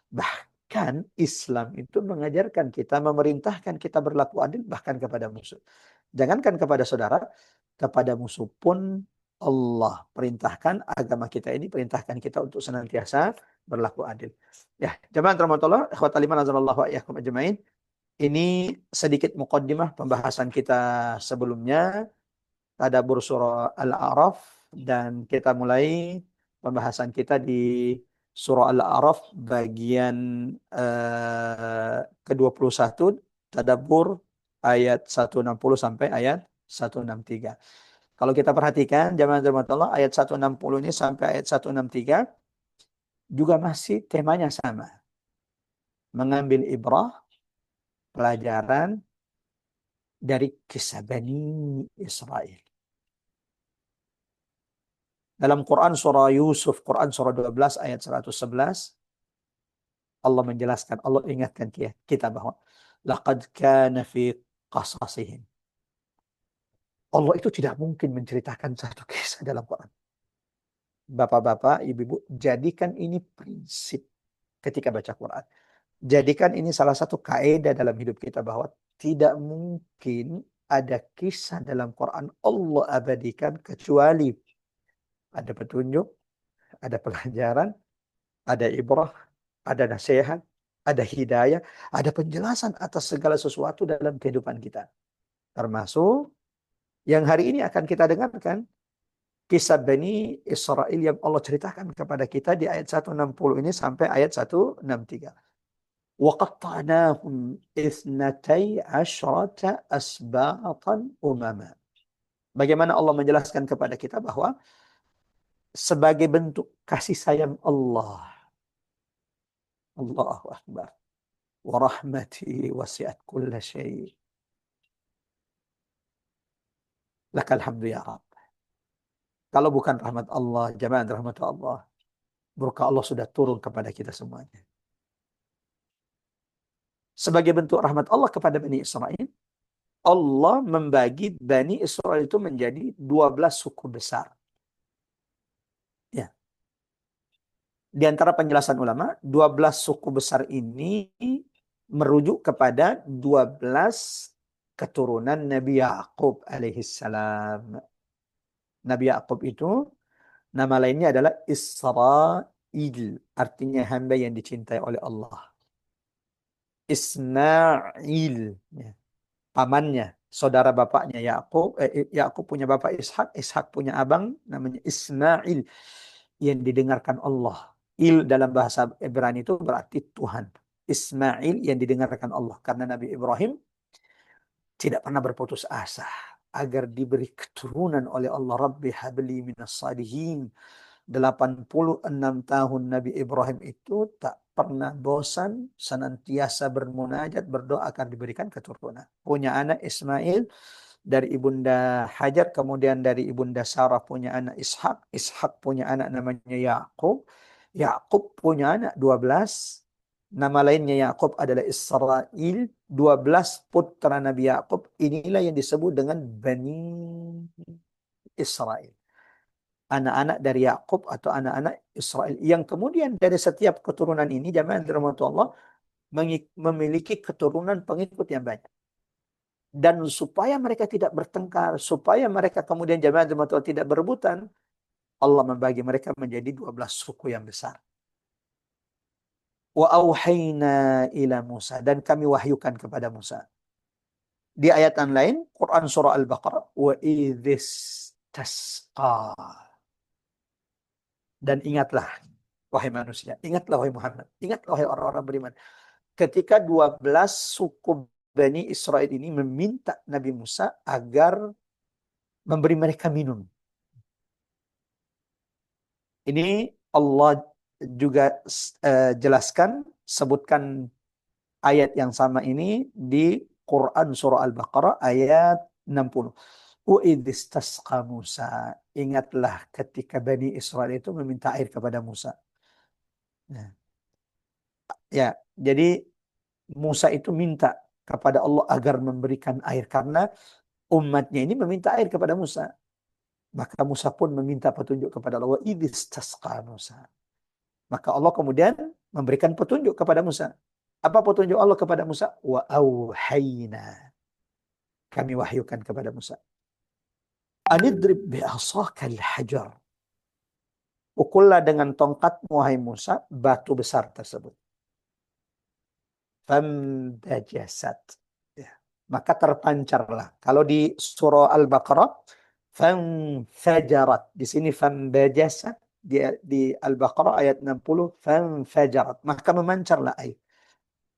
Bahkan Islam itu mengajarkan kita, memerintahkan kita berlaku adil bahkan kepada musuh. Jangankan kepada saudara, kepada musuh pun Allah perintahkan, agama kita ini perintahkan kita untuk senantiasa berlaku adil. Ya, jemaah rahmatullah, ikhwatal iman azallahu wa iyyakum ajmain. Ini sedikit muqaddimah pembahasan kita sebelumnya, tadabbur surah Al-A'raf, dan kita mulai pembahasan kita di surah Al-A'raf bagian ke-21, tadabbur ayat 160 sampai ayat 163. Kalau kita perhatikan jamaah Allah, ayat 160 ini sampai ayat 163 juga masih temanya sama. Mengambil ibrah, pelajaran dari kisah Bani Israel. Dalam Quran surah Yusuf, Quran surah 12 ayat 111, Allah menjelaskan, Allah ingatkan kita bahwa laqad kana fi qasasihim. Allah itu tidak mungkin menceritakan satu kisah dalam Quran. Bapak-bapak, ibu-ibu, jadikan ini prinsip ketika baca Quran. Jadikan ini salah satu kaidah dalam hidup kita bahwa tidak mungkin ada kisah dalam Quran Allah abadikan kecuali ada petunjuk, ada pelajaran, ada ibrah, ada nasihat, ada hidayah, ada penjelasan atas segala sesuatu dalam kehidupan kita. Termasuk yang hari ini akan kita dengarkan, kisah Bani Israel yang Allah ceritakan kepada kita di ayat 160 ini sampai ayat 163. وَقَطَّعْنَاهُمْ إِثْنَتَيْ عَشْرَةَ أَسْبَاطًا أُمَمًا. Bagaimana Allah menjelaskan kepada kita bahwa sebagai bentuk kasih sayang Allah. Allahu Akbar. Wa rahmati wasi'at kulla syai'. Lakal hamdu ya Rabb. Kalau bukan rahmat Allah, jamaah rahmat Allah, berkah Allah sudah turun kepada kita semuanya. Sebagai bentuk rahmat Allah kepada Bani Israel, Allah membagi Bani Israel itu menjadi 12 suku besar. Ya. Di antara penjelasan ulama, 12 suku besar ini merujuk kepada 12 keturunan Nabi Ya'qub alaihissalam. Nabi Ya'qub itu nama lainnya adalah Israel, artinya hamba yang dicintai oleh Allah. Ismail, ya, pamannya, saudara bapaknya Ya'qub. Ya'qub punya bapak Ishak, Ishak punya abang namanya Ismail yang didengarkan Allah. Il dalam bahasa Ibrani itu berarti Tuhan. Ismail yang didengarkan Allah, karena Nabi Ibrahim tidak pernah berputus asa agar diberi keturunan oleh Allah. Rabbi habli minas salihin. 86 tahun Nabi Ibrahim itu tak pernah bosan, senantiasa bermunajat, berdoa akan diberikan keturunan. Punya anak Ismail dari ibunda Hajar, kemudian dari ibunda Sarah punya anak Ishak, Ishak punya anak namanya Ya'qub, Ya'qub punya anak 12, nama lainnya Ya'qub adalah Israel, 12 putra Nabi Ya'qub, inilah yang disebut dengan Bani Israel. Anak-anak dari Yakub atau anak-anak Israel, yang kemudian dari setiap keturunan ini jamaah dirahmati Allah memiliki keturunan pengikut yang banyak. Dan supaya mereka tidak bertengkar, supaya mereka kemudian jamaah dirahmati Allah tidak berebutan, Allah membagi mereka menjadi 12 suku yang besar. Wa auhayna ila Musa, dan kami wahyukan kepada Musa. Di ayat yang lain, Quran surah Al-Baqarah, wa idhis tasqa. Dan ingatlah, wahai manusia, ingatlah wahai Muhammad, ingatlah wahai orang-orang beriman, ketika 12 suku Bani Israel ini meminta Nabi Musa agar memberi mereka minum. Ini Allah juga jelaskan, sebutkan ayat yang sama ini di Quran surah Al-Baqarah ayat 60. U'idhistasqa Musa. Ingatlah ketika Bani Israel itu meminta air kepada Musa. Nah, ya, jadi Musa itu minta kepada Allah agar memberikan air karena umatnya ini meminta air kepada Musa. Maka Musa pun meminta petunjuk kepada Allah. Wa'idhistasqa Musa. Maka Allah kemudian memberikan petunjuk kepada Musa. Apa petunjuk Allah kepada Musa? Wa auhayna. Kami wahyukan kepada Musa. Anidrib bi'asakal hajar. Pukullah dengan tongkatmu, wahai Musa, batu besar tersebut. Fambajasat. Ya. Maka terpancarlah. Kalau di surah Al-Baqarah, fanfajarat. Di sini fambajasat. Di Al-Baqarah ayat 60, fanfajarat. Maka memancarlah air.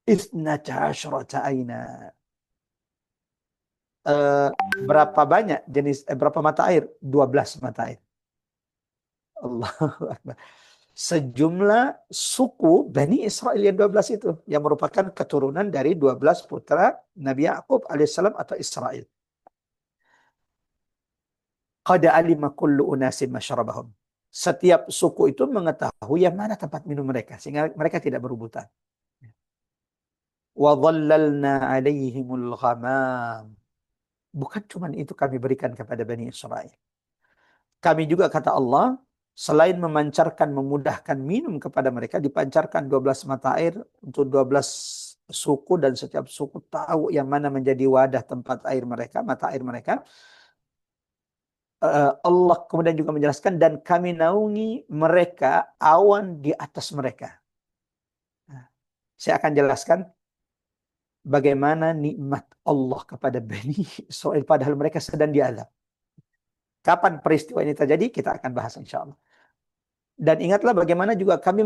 Ithnata asyrata aina. Berapa banyak jenis, berapa mata air? 12 mata air. Allahu Akbar. Sejumlah suku Bani Israel yang 12 itu, yang merupakan keturunan dari 12 putra Nabi Ya'qub alaihissalam atau Israel. Qad alima kullu unasin masyrabahum. Setiap suku itu mengetahui yang mana tempat minum mereka, sehingga mereka tidak berebutan. Wa dhallalna alaihimul ghamam. Bukan cuma itu kami berikan kepada Bani Israel. Kami juga, kata Allah, selain memancarkan, memudahkan minum kepada mereka, dipancarkan 12 mata air untuk 12 suku, dan setiap suku tahu yang mana menjadi wadah tempat air mereka, mata air mereka. Allah kemudian juga menjelaskan, dan kami naungi mereka awan di atas mereka. Saya akan jelaskan bagaimana nikmat Allah kepada Bani Israel padahal mereka sedang diazab. Kapan peristiwa ini terjadi? Kita akan bahas insya Allah. Dan ingatlah bagaimana juga kami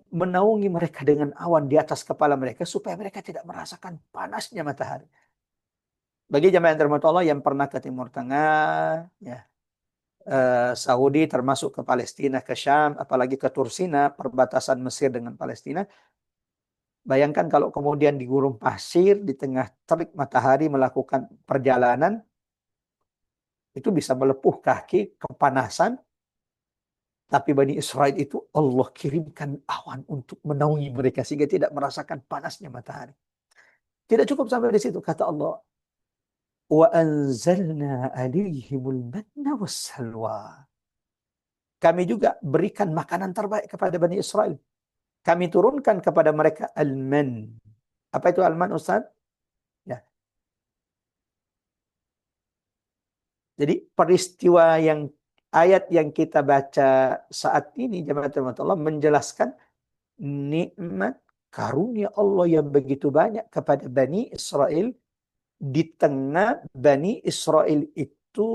menaungi mereka dengan awan di atas kepala mereka supaya mereka tidak merasakan panasnya matahari. Bagi jamaah yang dirahmati Allah yang pernah ke Timur Tengah, ya, Saudi termasuk ke Palestina, ke Syam, apalagi ke Tursina, perbatasan Mesir dengan Palestina. Bayangkan kalau kemudian di gurun pasir, di tengah terik matahari melakukan perjalanan, itu bisa melepuh kaki, kepanasan. Tapi Bani Israel itu Allah kirimkan awan untuk menaungi mereka sehingga tidak merasakan panasnya matahari. Tidak cukup sampai di situ, kata Allah. Wa anzalna alaihimul manna wassalwa. Kami juga berikan makanan terbaik kepada Bani Israel. Kami turunkan kepada mereka al-man. Apa itu al-man, Ustaz? Ya. Jadi peristiwa ayat yang kita baca saat ini, jemaah Allah, menjelaskan nikmat karunia Allah yang begitu banyak kepada Bani Israel di tengah Bani Israel itu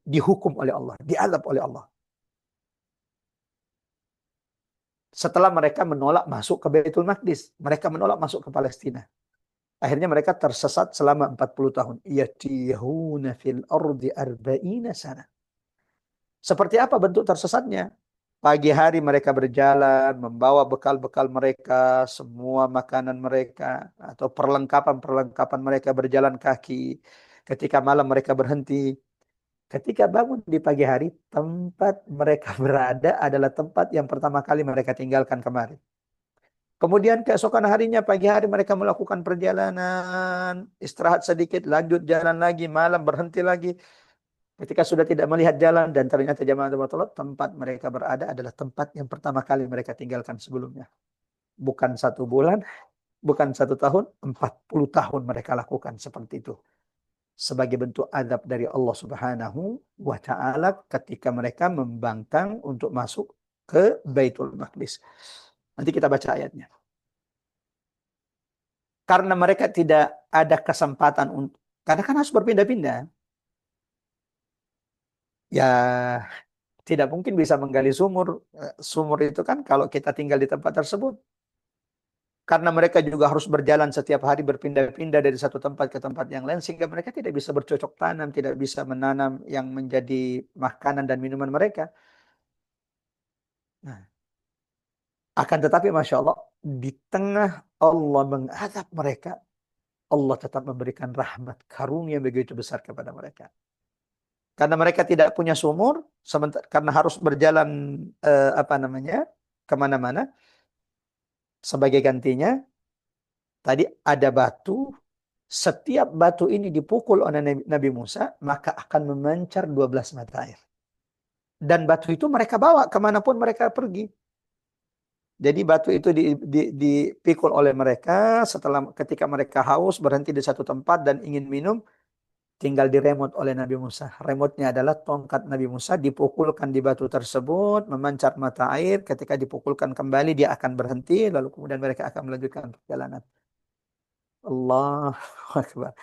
dihukum oleh Allah, diazab oleh Allah. Setelah mereka menolak masuk ke Baitul Maqdis, mereka menolak masuk ke Palestina. Akhirnya mereka tersesat selama 40 tahun. Yatihuna fil ardi arba'ina sana. Seperti apa bentuk tersesatnya? Pagi hari mereka berjalan, membawa bekal-bekal mereka, semua makanan mereka, atau perlengkapan-perlengkapan mereka, berjalan kaki. Ketika malam mereka berhenti. Ketika bangun di pagi hari, tempat mereka berada adalah tempat yang pertama kali mereka tinggalkan kemarin. Kemudian keesokan harinya, pagi hari mereka melakukan perjalanan, istirahat sedikit, lanjut jalan lagi, malam berhenti lagi. Ketika sudah tidak melihat jalan dan ternyata jamaah tempat mereka berada adalah tempat yang pertama kali mereka tinggalkan sebelumnya. Bukan 1 bulan, bukan 1 tahun, 40 tahun mereka lakukan seperti itu. Sebagai bentuk azab dari Allah Subhanahu wa Ta'ala ketika mereka membangkang untuk masuk ke Baitul Maqdis. Nanti kita baca ayatnya. Karena mereka tidak ada kesempatan untuk, karena kan harus berpindah-pindah. Ya, tidak mungkin bisa menggali sumur. Sumur itu kan kalau kita tinggal di tempat tersebut. Karena mereka juga harus berjalan setiap hari berpindah-pindah dari satu tempat ke tempat yang lain. Sehingga mereka tidak bisa bercocok tanam, tidak bisa menanam yang menjadi makanan dan minuman mereka. Nah, akan tetapi Masya Allah, di tengah Allah mengazab mereka, Allah tetap memberikan rahmat karunia begitu besar kepada mereka. Karena mereka tidak punya sumur, karena harus berjalan kemana-mana. Sebagai gantinya, tadi ada batu. Setiap batu ini dipukul oleh Nabi Musa, maka akan memancar 12 mata air. Dan batu itu mereka bawa kemanapun mereka pergi. Jadi batu itu dipikul oleh mereka ketika mereka haus, berhenti di satu tempat dan ingin minum, tinggal diremot oleh Nabi Musa. Remotnya adalah tongkat Nabi Musa, dipukulkan di batu tersebut, memancar mata air. Ketika dipukulkan kembali, dia akan berhenti, lalu kemudian mereka akan melanjutkan perjalanan. Allahu Akbar.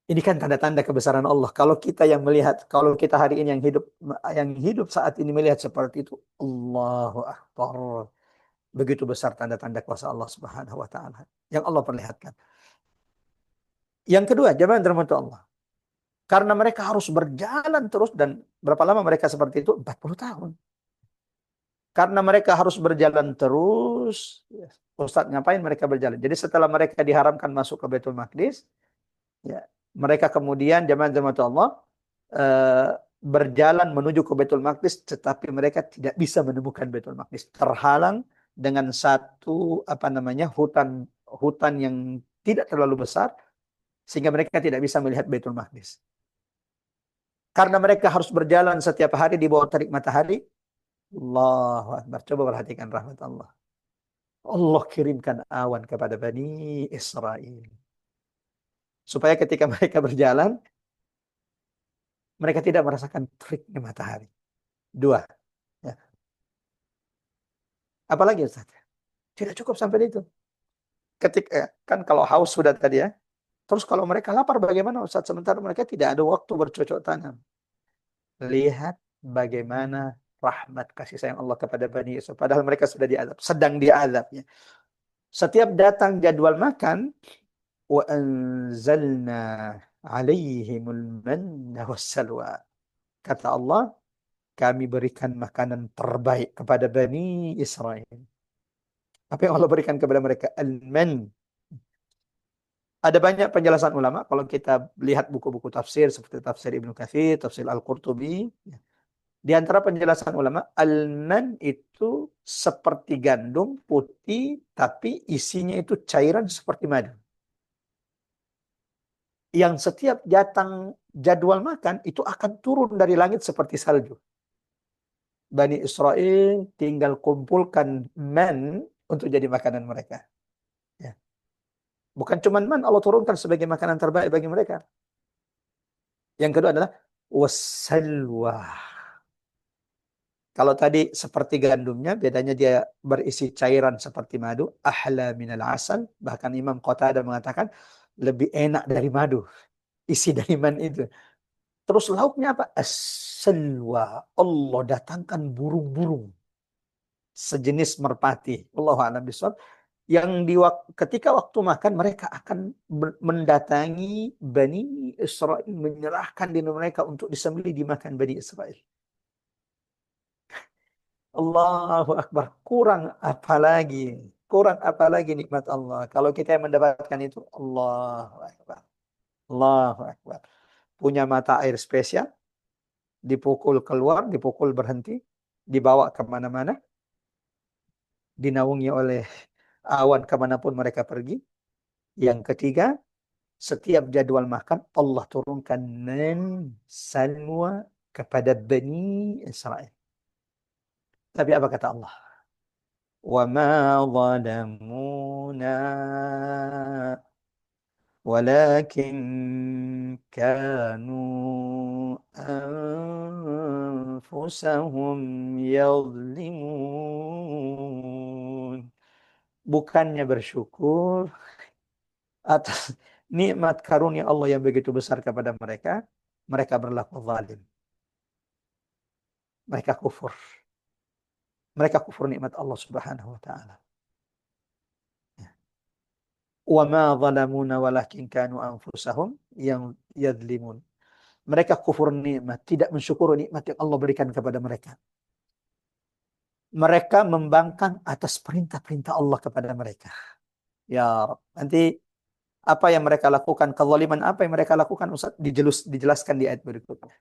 Ini kan tanda-tanda kebesaran Allah. Kalau kita yang melihat, kalau kita hari ini yang hidup saat ini melihat seperti itu, Allahu Akbar. Begitu besar tanda-tanda kuasa Allah Subhanahu wa Ta'ala yang Allah perlihatkan. Yang kedua, jamaah dirahmati Allah. Karena mereka harus berjalan terus, dan berapa lama mereka seperti itu? 40 tahun. Karena mereka harus berjalan terus, Ustaz, ngapain mereka berjalan? Jadi setelah mereka diharamkan masuk ke Baitul Maqdis, ya, mereka kemudian jamaah Allah berjalan menuju ke Baitul Maqdis, tetapi mereka tidak bisa menemukan Baitul Maqdis. Terhalang dengan satu hutan yang tidak terlalu besar, sehingga mereka tidak bisa melihat Baitul Maqdis. Karena mereka harus berjalan setiap hari di bawah terik matahari. Allahu Akbar. Coba perhatikan rahmat Allah. Allah kirimkan awan kepada Bani Israel. Supaya ketika mereka berjalan, mereka tidak merasakan teriknya matahari. 2. Ya. Apalagi Ustaz? Tidak cukup sampai itu. Ketika kan kalau haus sudah tadi ya. Terus kalau mereka lapar bagaimana Ustaz? Sementara mereka tidak ada waktu bercocok tanam. Lihat bagaimana rahmat kasih sayang Allah kepada Bani Israel. Padahal mereka sudah diazab, sedang diazabnya. Setiap datang jadwal makan, wa anzalna alaihimul manna wassalwa. Kata Allah, kami berikan makanan terbaik kepada Bani Israel. Apa yang Allah berikan kepada mereka? Al-man. Ada banyak penjelasan ulama. Kalau kita lihat buku-buku tafsir seperti tafsir Ibnu Katsir, tafsir Al-Qurtubi, di antara penjelasan ulama, alman itu seperti gandum putih, tapi isinya itu cairan seperti madu. Yang setiap datang jadwal makan, itu akan turun dari langit seperti salju. Bani Israel tinggal kumpulkan man untuk jadi makanan mereka. Ya. Bukan cuma man Allah turunkan sebagai makanan terbaik bagi mereka. Yang kedua adalah wassalwa. Kalau tadi seperti gandumnya, bedanya dia berisi cairan seperti madu, ahla minal asal. Bahkan Imam Qatadah mengatakan lebih enak dari madu, isi dari man itu. Terus lauknya apa? As-salwa. Allah datangkan burung-burung sejenis merpati. Allahu a'lam bishawab. Yang ketika waktu makan mereka akan mendatangi Bani Israel, menyerahkan diri mereka untuk disembelih dimakan Bani Israel. Allahu Akbar. Kurang apa lagi? Kurang apa lagi nikmat Allah? Kalau kita yang mendapatkan itu, Allahu Akbar. Allahu Akbar. Punya mata air spesial, dipukul keluar, dipukul berhenti, dibawa kemana-mana, dinaungi oleh awan kemanapun mereka pergi. Yang ketiga, setiap jadwal makan, Allah turunkan salwa kepada Bani Israel. Tapi apa kata Allah? وَمَا ظَلَمُونَا وَلَكِنْ كَانُوا أَنفُسَهُمْ يَظْلِمُونَ. Bukannya bersyukur atas nikmat karunia Allah yang begitu besar kepada mereka, mereka berlaku zalim. Mereka kufur. Mereka kufur nikmat Allah Subhanahu wa taala. Wa ma zalamuna walakin kanu anfusahum yang yadlimun. Mereka kufur nikmat, tidak mensyukuri nikmat yang Allah berikan kepada mereka. Mereka membangkang atas perintah-perintah Allah kepada mereka. Ya Rabb, nanti apa yang mereka lakukan, kezaliman apa yang mereka lakukan Ustaz dijelaskan di ayat berikutnya.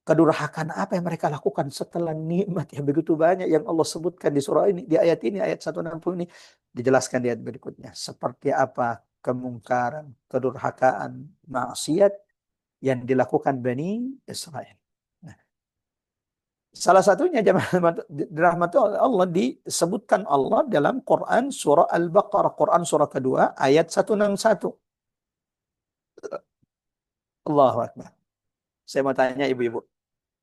Kedurhakaan apa yang mereka lakukan setelah nikmat yang begitu banyak yang Allah sebutkan di surah ini, di ayat ini, ayat 160 ini, dijelaskan di ayat berikutnya. Seperti apa kemungkaran, kedurhakaan, maksiat yang dilakukan Bani Israel. Nah, salah satunya rahmat Allah disebutkan Allah dalam Quran surah Al-Baqarah, Quran surah kedua, ayat 161. Allahu Akbar. Saya mau tanya ibu-ibu.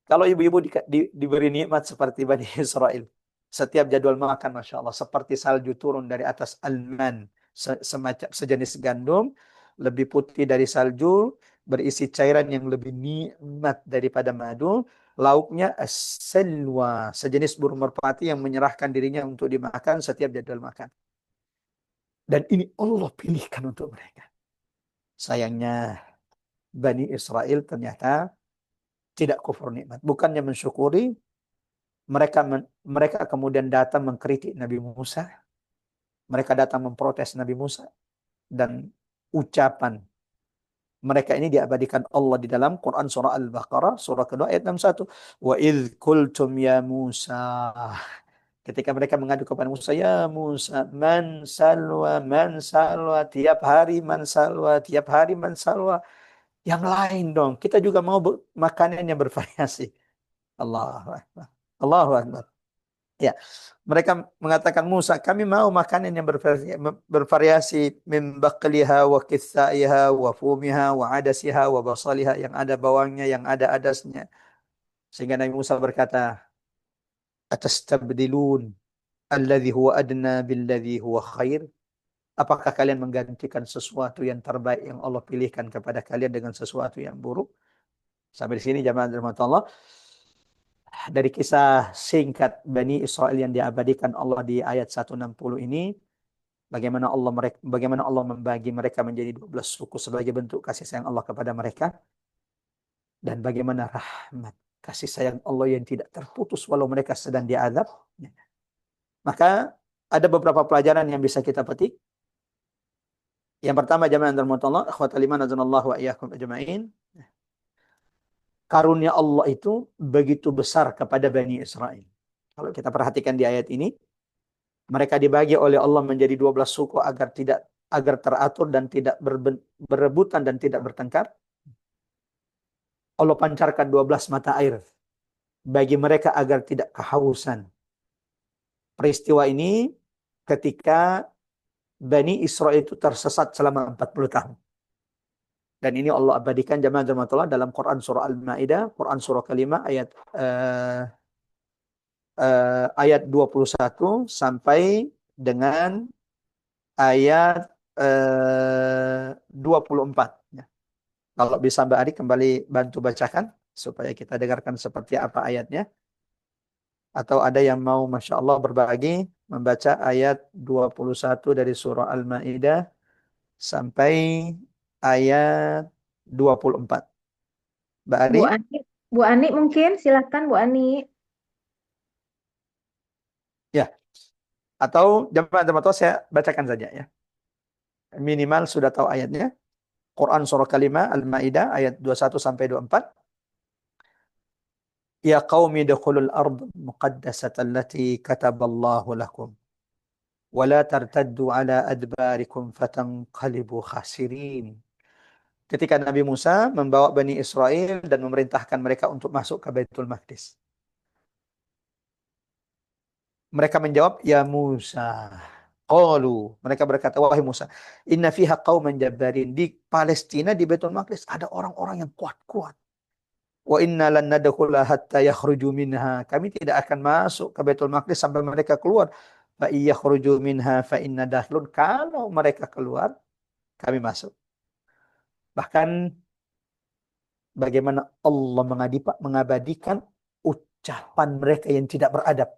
Kalau ibu-ibu diberi nikmat seperti Bani Israel, setiap jadwal makan, Masya Allah, seperti salju turun dari atas alman, semacam sejenis gandum, lebih putih dari salju, berisi cairan yang lebih nikmat daripada madu, lauknya as-salwa, sejenis burung merpati yang menyerahkan dirinya untuk dimakan setiap jadwal makan. Dan ini Allah pilihkan untuk mereka. Sayangnya, Bani Israel ternyata tidak kufur nikmat. Bukannya mensyukuri, mereka kemudian datang mengkritik Nabi Musa. Mereka datang memprotes Nabi Musa. Dan ucapan mereka ini diabadikan Allah di dalam Quran surah Al-Baqarah, surah kedua ayat 61. Wa idh qultum ya Musa. Ketika mereka mengadu kepada Musa, ya Musa, man salwa, tiap hari man salwa, tiap hari man salwa. Yang lain dong, kita juga mau makanan yang bervariasi. Allahu Akbar. Allahu Akbar. Ya, mereka mengatakan Musa, kami mau makanan yang bervariasi min baqliha wa qithaiha wa fumiha wa adasiha wa basaliha, yang ada bawangnya, yang ada adasnya. Sehingga Nabi Musa berkata, atastabdilun alladzi huwa adna billadzi huwa khair? Apakah kalian menggantikan sesuatu yang terbaik yang Allah pilihkan kepada kalian dengan sesuatu yang buruk? Sampai di sini jamaah rahmatullah Allah. Dari kisah singkat Bani Israel yang diabadikan Allah di ayat 160 ini, bagaimana Allah membagi mereka menjadi 12 suku sebagai bentuk kasih sayang Allah kepada mereka, dan bagaimana rahmat kasih sayang Allah yang tidak terputus walau mereka sedang diazab. Maka ada beberapa pelajaran yang bisa kita petik. Yang pertama, jamaah rahmatullah, akhwatal iman azanallahu wa iyyakum ajma'in. Karunia Allah itu begitu besar kepada Bani Israel. Kalau kita perhatikan di ayat ini, mereka dibagi oleh Allah menjadi 12 suku agar teratur dan tidak berebutan dan tidak bertengkar. Allah pancarkan 12 mata air bagi mereka agar tidak kehausan. Peristiwa ini ketika Bani Israel itu tersesat selama 40 tahun. Dan ini Allah abadikan jamaah rahmatullah dalam Quran surah Al-Maidah, Quran surah kelima ayat 21 sampai dengan ayat 24. Ya. Kalau bisa Mbak Ari kembali bantu bacakan supaya kita dengarkan seperti apa ayatnya. Atau ada yang mau Masya Allah berbagi membaca ayat 21 dari surah Al-Maidah sampai ayat 24. Mbak Ari? Bu Ani mungkin silahkan Bu Ani. Ya. Atau jemaah-jemaah saya bacakan saja ya. Minimal sudah tahu ayatnya. Quran surah kelima Al-Maidah ayat 21 sampai 24. Ya qaumi dukhulul ardh muqaddasata allati kataballahu lakum. Wa la tartaddu ala adbarikum fatanqalibu khasirin. Ketika Nabi Musa membawa Bani Israel dan memerintahkan mereka untuk masuk ke Baitul Maqdis. Mereka menjawab, ya Musa. Qalu, mereka berkata, wahai Musa, inna fiha qauman jabbarin. Di Palestina, di Baitul Maqdis, ada orang-orang yang kuat-kuat. Wa inna lan nadkhula hatta yakhruju minha. Kami tidak akan masuk ke Baitul Maqdis sampai mereka keluar. Fa yakhruju minha fa inna dakhilun. Kalau mereka keluar, kami masuk. Bahkan bagaimana Allah mengabadikan ucapan mereka yang tidak beradab.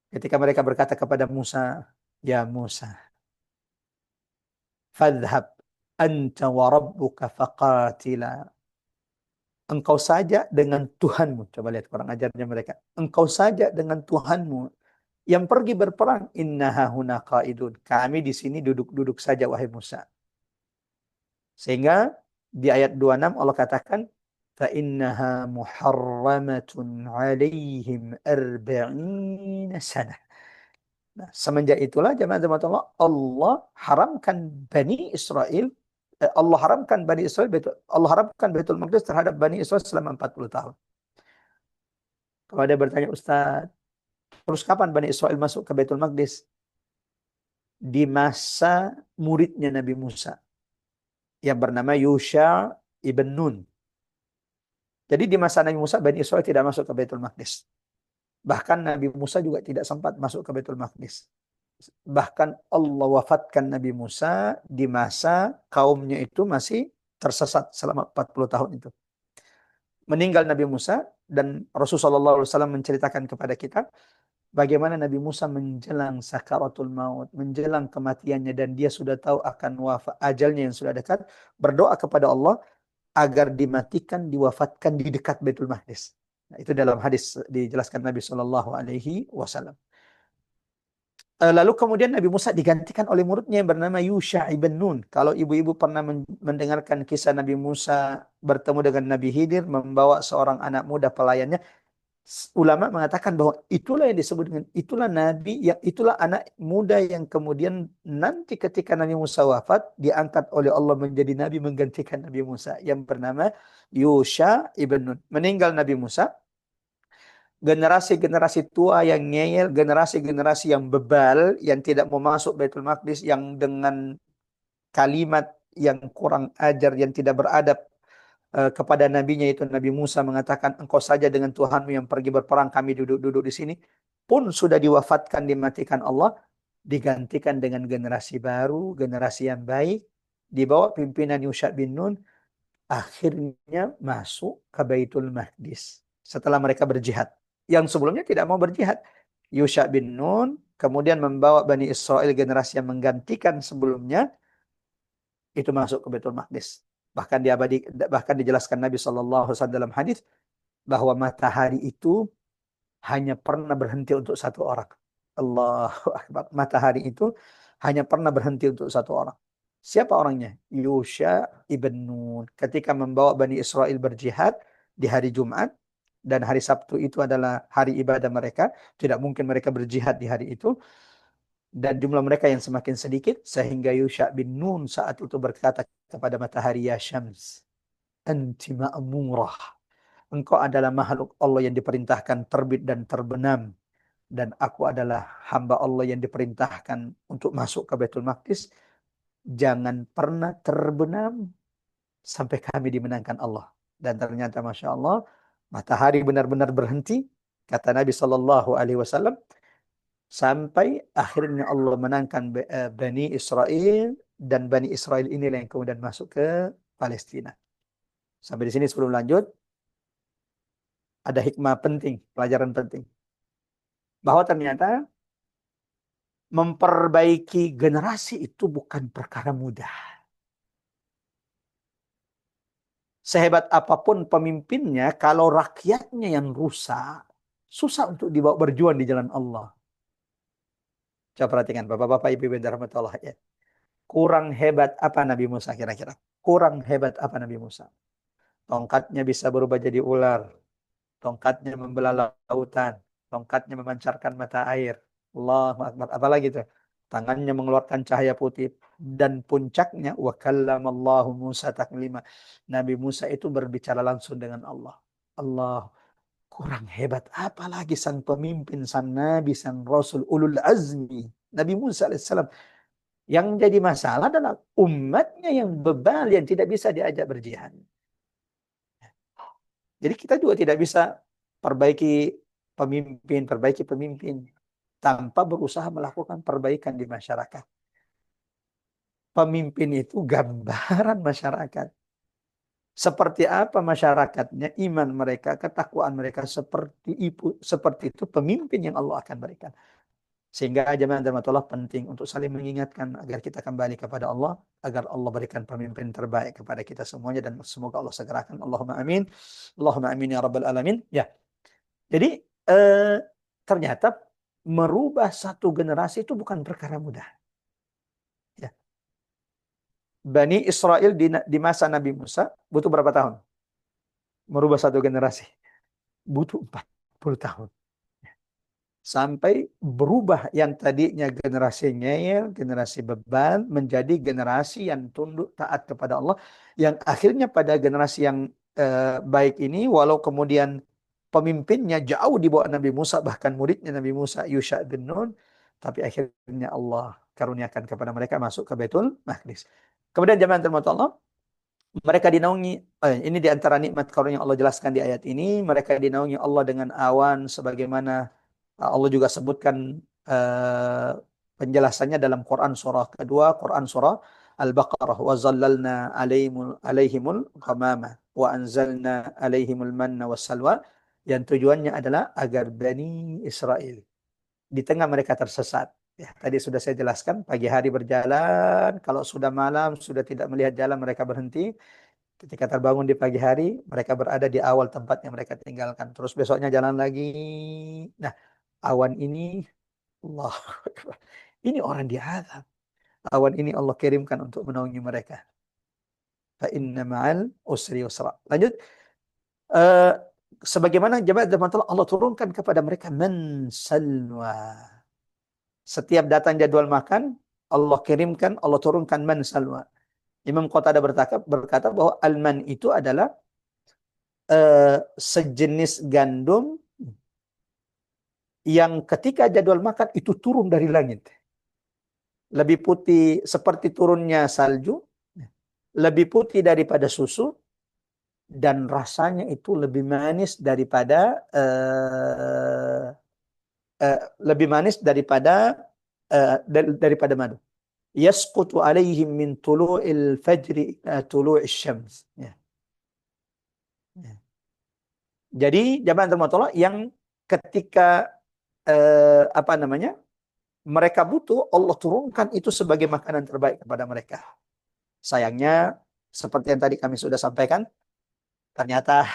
Ketika mereka berkata kepada Musa, ya Musa, fadhhab anta wa rabbuka faqatila. Engkau saja dengan Tuhanmu. Coba lihat kurang ajarnya mereka. Engkau saja dengan Tuhanmu yang pergi berperang. Innaha huna qaidun. Kami di sini duduk-duduk saja wahai Musa. Sehingga di ayat 26 Allah katakan, fa innaha muharramatun alaihim arba'ina sanah. Nah, semenjak itulah jemaah Allah haramkan Bani Israel, Allah haramkan Baitul Maqdis terhadap Bani Israel selama 40 tahun. Kalau ada bertanya, Ustaz, terus kapan Bani Israel masuk ke Baitul Maqdis? Di masa muridnya Nabi Musa yang bernama Yusha ibn Nun. Jadi di masa Nabi Musa, Bani Israel tidak masuk ke Baitul Maqdis. Bahkan Nabi Musa juga tidak sempat masuk ke Baitul Maqdis. Bahkan Allah wafatkan Nabi Musa di masa kaumnya itu masih tersesat selama 40 tahun itu. Meninggal Nabi Musa dan Rasulullah SAW menceritakan kepada kita bagaimana Nabi Musa menjelang sakaratul maut, menjelang kematiannya dan dia sudah tahu akan ajalnya yang sudah dekat, berdoa kepada Allah agar dimatikan, diwafatkan di dekat Baitul Maqdis. Nah, itu dalam hadis dijelaskan Nabi SAW. Lalu kemudian Nabi Musa digantikan oleh muridnya yang bernama Yusha ibn Nun. Kalau ibu-ibu pernah mendengarkan kisah Nabi Musa bertemu dengan Nabi Khidir membawa seorang anak muda pelayannya, ulama mengatakan bahwa itulah yang disebut dengan itulah Nabi, yang itulah anak muda yang kemudian nanti ketika Nabi Musa wafat diangkat oleh Allah menjadi Nabi menggantikan Nabi Musa yang bernama Yusha ibn Nun. Meninggal Nabi Musa, generasi-generasi tua yang ngeyel, generasi-generasi yang bebal, yang tidak mau masuk Baitul Maqdis, yang dengan kalimat yang kurang ajar, yang tidak beradab kepada nabinya itu Nabi Musa mengatakan, engkau saja dengan Tuhanmu yang pergi berperang, kami duduk-duduk di sini. pun sudah diwafatkan, dimatikan Allah, digantikan dengan generasi baru, generasi yang baik, di bawah pimpinan Yusha bin Nun, akhirnya masuk ke Baitul Maqdis setelah mereka berjihad. Yang sebelumnya tidak mau berjihad. Yusha bin Nun kemudian membawa Bani Israel, generasi yang menggantikan sebelumnya, itu masuk ke Baitul Maqdis. Bahkan dijelaskan Nabi SAW dalam hadis bahwa matahari itu hanya pernah berhenti untuk satu orang. Allahu Akbar. Matahari itu hanya pernah berhenti untuk satu orang. Siapa orangnya? Yusha ibn Nun. Ketika membawa Bani Israel berjihad di hari Jumat, dan hari Sabtu itu adalah hari ibadah mereka, tidak mungkin mereka berjihad di hari itu, dan jumlah mereka yang semakin sedikit, sehingga Yusha bin Nun saat itu berkata kepada matahari, ya Syams, anti ma'murah. Engkau adalah makhluk Allah yang diperintahkan terbit dan terbenam. Dan aku adalah hamba Allah yang diperintahkan untuk masuk ke Baitul Maqdis. Jangan pernah terbenam sampai kami dimenangkan Allah. Dan ternyata Masya Allah, matahari benar-benar berhenti, kata Nabi SAW, sampai akhirnya Allah menangkan Bani Israel. Dan Bani Israel inilah yang kemudian masuk ke Palestina. Sampai di sini sebelum lanjut, ada hikmah penting, pelajaran penting. Bahwa ternyata memperbaiki generasi itu bukan perkara mudah. Sehebat apapun pemimpinnya, kalau rakyatnya yang rusak, susah untuk dibawa berjuang di jalan Allah. Coba perhatikan, Bapak-bapak, Ibu-ibu yang dirahmati Allah ya. Kurang hebat apa Nabi Musa kira-kira? Kurang hebat apa Nabi Musa? Tongkatnya bisa berubah jadi ular. Tongkatnya membelah lautan. Tongkatnya memancarkan mata air. Allahu Akbar. Apalagi itu? Tangannya mengeluarkan cahaya putih. Dan puncaknya, wa kallamallahu Musa taklima. Nabi Musa itu berbicara langsung dengan Allah. Allah, kurang hebat apalagi sang pemimpin, sang nabi, sang rasul, ulul azmi, Nabi Musa alaihissalam. Yang jadi masalah adalah umatnya yang bebal, yang tidak bisa diajak berjihad. Jadi kita juga tidak bisa perbaiki pemimpin tanpa berusaha melakukan perbaikan di masyarakat. Pemimpin itu gambaran masyarakat. Seperti apa masyarakatnya, iman mereka, ketakwaan mereka, seperti itu pemimpin yang Allah akan berikan. Sehingga jemaah Allah penting untuk saling mengingatkan agar kita kembali kepada Allah, agar Allah berikan pemimpin terbaik kepada kita semuanya, dan semoga Allah segerakan. Allahumma amin. Allahumma amin ya rabbal alamin. Ya. Jadi ternyata merubah satu generasi itu bukan perkara mudah. Ya. Bani Israel di masa Nabi Musa butuh berapa tahun? Merubah satu generasi. Butuh 40 tahun. Sampai berubah yang tadinya generasi ngeyel, generasi beban, menjadi generasi yang tunduk taat kepada Allah. Yang akhirnya pada generasi yang baik ini, walau kemudian pemimpinnya jauh di bawah Nabi Musa, bahkan muridnya Nabi Musa, Yusha bin Nun, tapi akhirnya Allah karuniakan kepada mereka masuk ke Baitul Maqdis. Kemudian jemaah terhormat Allah, mereka dinaungi, ini di antara nikmat karunia Allah jelaskan di ayat ini, mereka dinaungi Allah dengan awan, sebagaimana Allah juga sebutkan penjelasannya dalam Quran surah kedua, Quran surah Al-Baqarah, wa zallalna alaihimul ghamama wa anzalna alaihimul manna wassalwa, yang tujuannya adalah agar Bani Israel di tengah mereka tersesat. Ya, tadi sudah saya jelaskan, pagi hari berjalan, kalau sudah malam, sudah tidak melihat jalan, mereka berhenti. Ketika terbangun di pagi hari, mereka berada di awal tempat yang mereka tinggalkan. Terus besoknya jalan lagi. Nah, awan ini, Allah, ini orang diazab. Awan ini Allah kirimkan untuk menaungi mereka. Fa inna ma'al usri yusra. Lanjut. Sebagaimana jemaah Allah turunkan kepada mereka man salwa. Setiap datang jadwal makan, Allah kirimkan, Allah turunkan man salwa. Imam Qatada berkata bahwa alman itu adalah sejenis gandum yang ketika jadwal makan itu turun dari langit. Lebih putih seperti turunnya salju, lebih putih daripada susu, dan rasanya itu lebih manis daripada lebih manis daripada daripada madu. Yasqutu alaihim min tulu'il fajri ila tulu'is syams. Ya. Ya. Jadi jamaah termotolak yang ketika apa namanya, mereka butuh, Allah turunkan itu sebagai makanan terbaik kepada mereka. Sayangnya seperti yang tadi kami sudah sampaikan, ternyata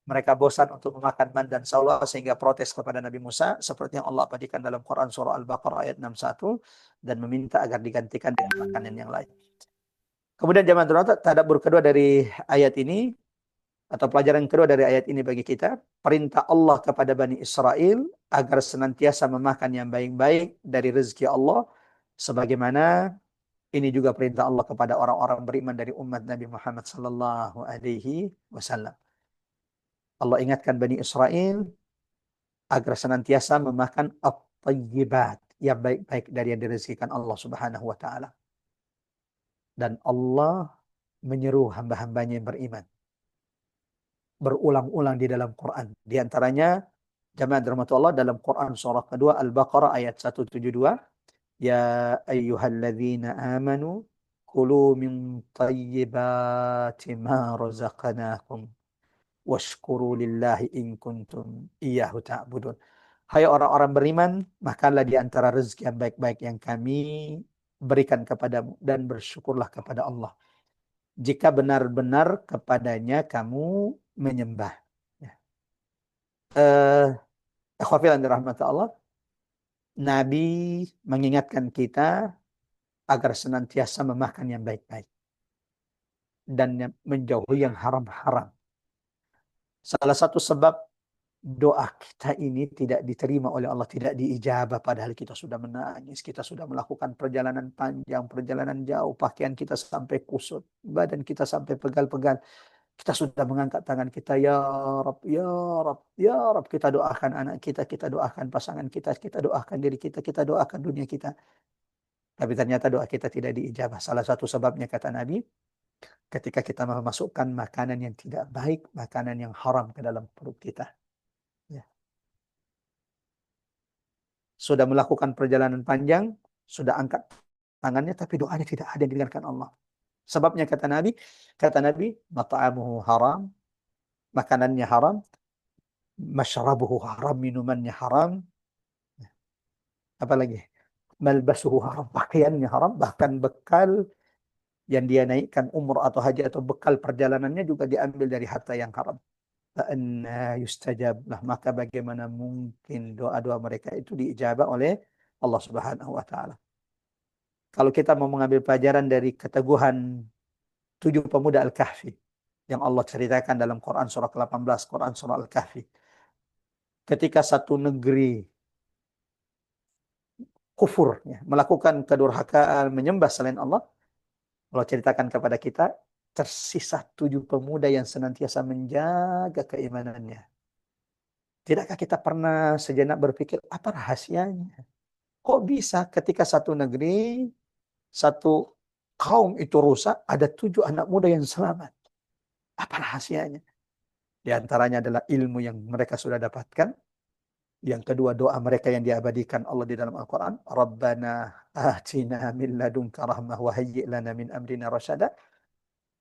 mereka bosan untuk memakan man dan salwa sehingga protes kepada Nabi Musa seperti yang Allah abadikan dalam Quran surah Al-Baqarah ayat 61 dan meminta agar digantikan dengan makanan yang lain. Kemudian jamaah tadabbur kedua dari ayat ini atau pelajaran kedua dari ayat ini bagi kita, perintah Allah kepada Bani Israel agar senantiasa memakan yang baik-baik dari rezeki Allah, sebagaimana ini juga perintah Allah kepada orang-orang beriman dari umat Nabi Muhammad sallallahu alaihi wasallam. Allah ingatkan Bani Israel agar senantiasa memakan at-tayyibat, yang baik-baik dari yang direzekikan Allah Subhanahu wa taala. Dan Allah menyeru hamba-hambanya yang beriman berulang-ulang di dalam Quran. Di antaranya jamaah rahmatullah dalam Quran surah kedua Al-Baqarah ayat 172, ya ayyuhalladzina amanu kulu min tayyibati ma razaqnakum washkuru lillahi in kuntum iyyahu ta'budun. Hai orang-orang beriman, makanlah di antara rezeki yang baik-baik yang kami berikan kepadamu dan bersyukurlah kepada Allah jika benar-benar kepadanya kamu menyembah. Ya. Akhwafil dirahmati Allah, Nabi mengingatkan kita agar senantiasa memakan yang baik-baik dan menjauhi yang haram-haram. Salah satu sebab doa kita ini tidak diterima oleh Allah, tidak diijabah padahal kita sudah menangis, kita sudah melakukan perjalanan panjang, perjalanan jauh, pakaian kita sampai kusut, badan kita sampai pegal-pegal. Kita sudah mengangkat tangan kita, ya Rabb, ya Rabb, ya Rabb. Kita doakan anak kita doakan pasangan kita doakan diri kita doakan dunia kita. Tapi ternyata doa kita tidak diijabah. Salah satu sebabnya kata Nabi, ketika kita memasukkan makanan yang tidak baik, makanan yang haram ke dalam perut kita. Ya. Sudah melakukan perjalanan panjang, sudah angkat tangannya, tapi doanya tidak ada yang didengarkan Allah. Sebabnya kata Nabi, mat'amuhu haram, makanannya haram, masyrabuhu haram, minumannya haram, apalagi malbasuhu haram, pakaiannya haram, bahkan bekal yang dia naikkan umrah atau haji atau bekal perjalanannya juga diambil dari harta yang haram. Fa'anna yustajab lah, maka bagaimana mungkin doa-doa mereka itu diijabah oleh Allah Subhanahu wa taala. Kalau kita mau mengambil pelajaran dari keteguhan 7 pemuda Al-Kahfi yang Allah ceritakan dalam Quran surah ke-18, Quran surah Al-Kahfi. Ketika satu negeri kufur, ya, melakukan kedurhakaan, menyembah selain Allah, Allah ceritakan kepada kita, tersisa 7 pemuda yang senantiasa menjaga keimanannya. Tidakkah kita pernah sejenak berpikir, apa rahasianya? Kok bisa ketika satu negeri, satu kaum itu rusak, ada 7 anak muda yang selamat? Apa rahasianya? Di antaranya adalah ilmu yang mereka sudah dapatkan. Yang kedua, doa mereka yang diabadikan Allah di dalam Al-Quran. Rabbana atina min ladunka rahmah wa hayyi' lana min amrina rasyada.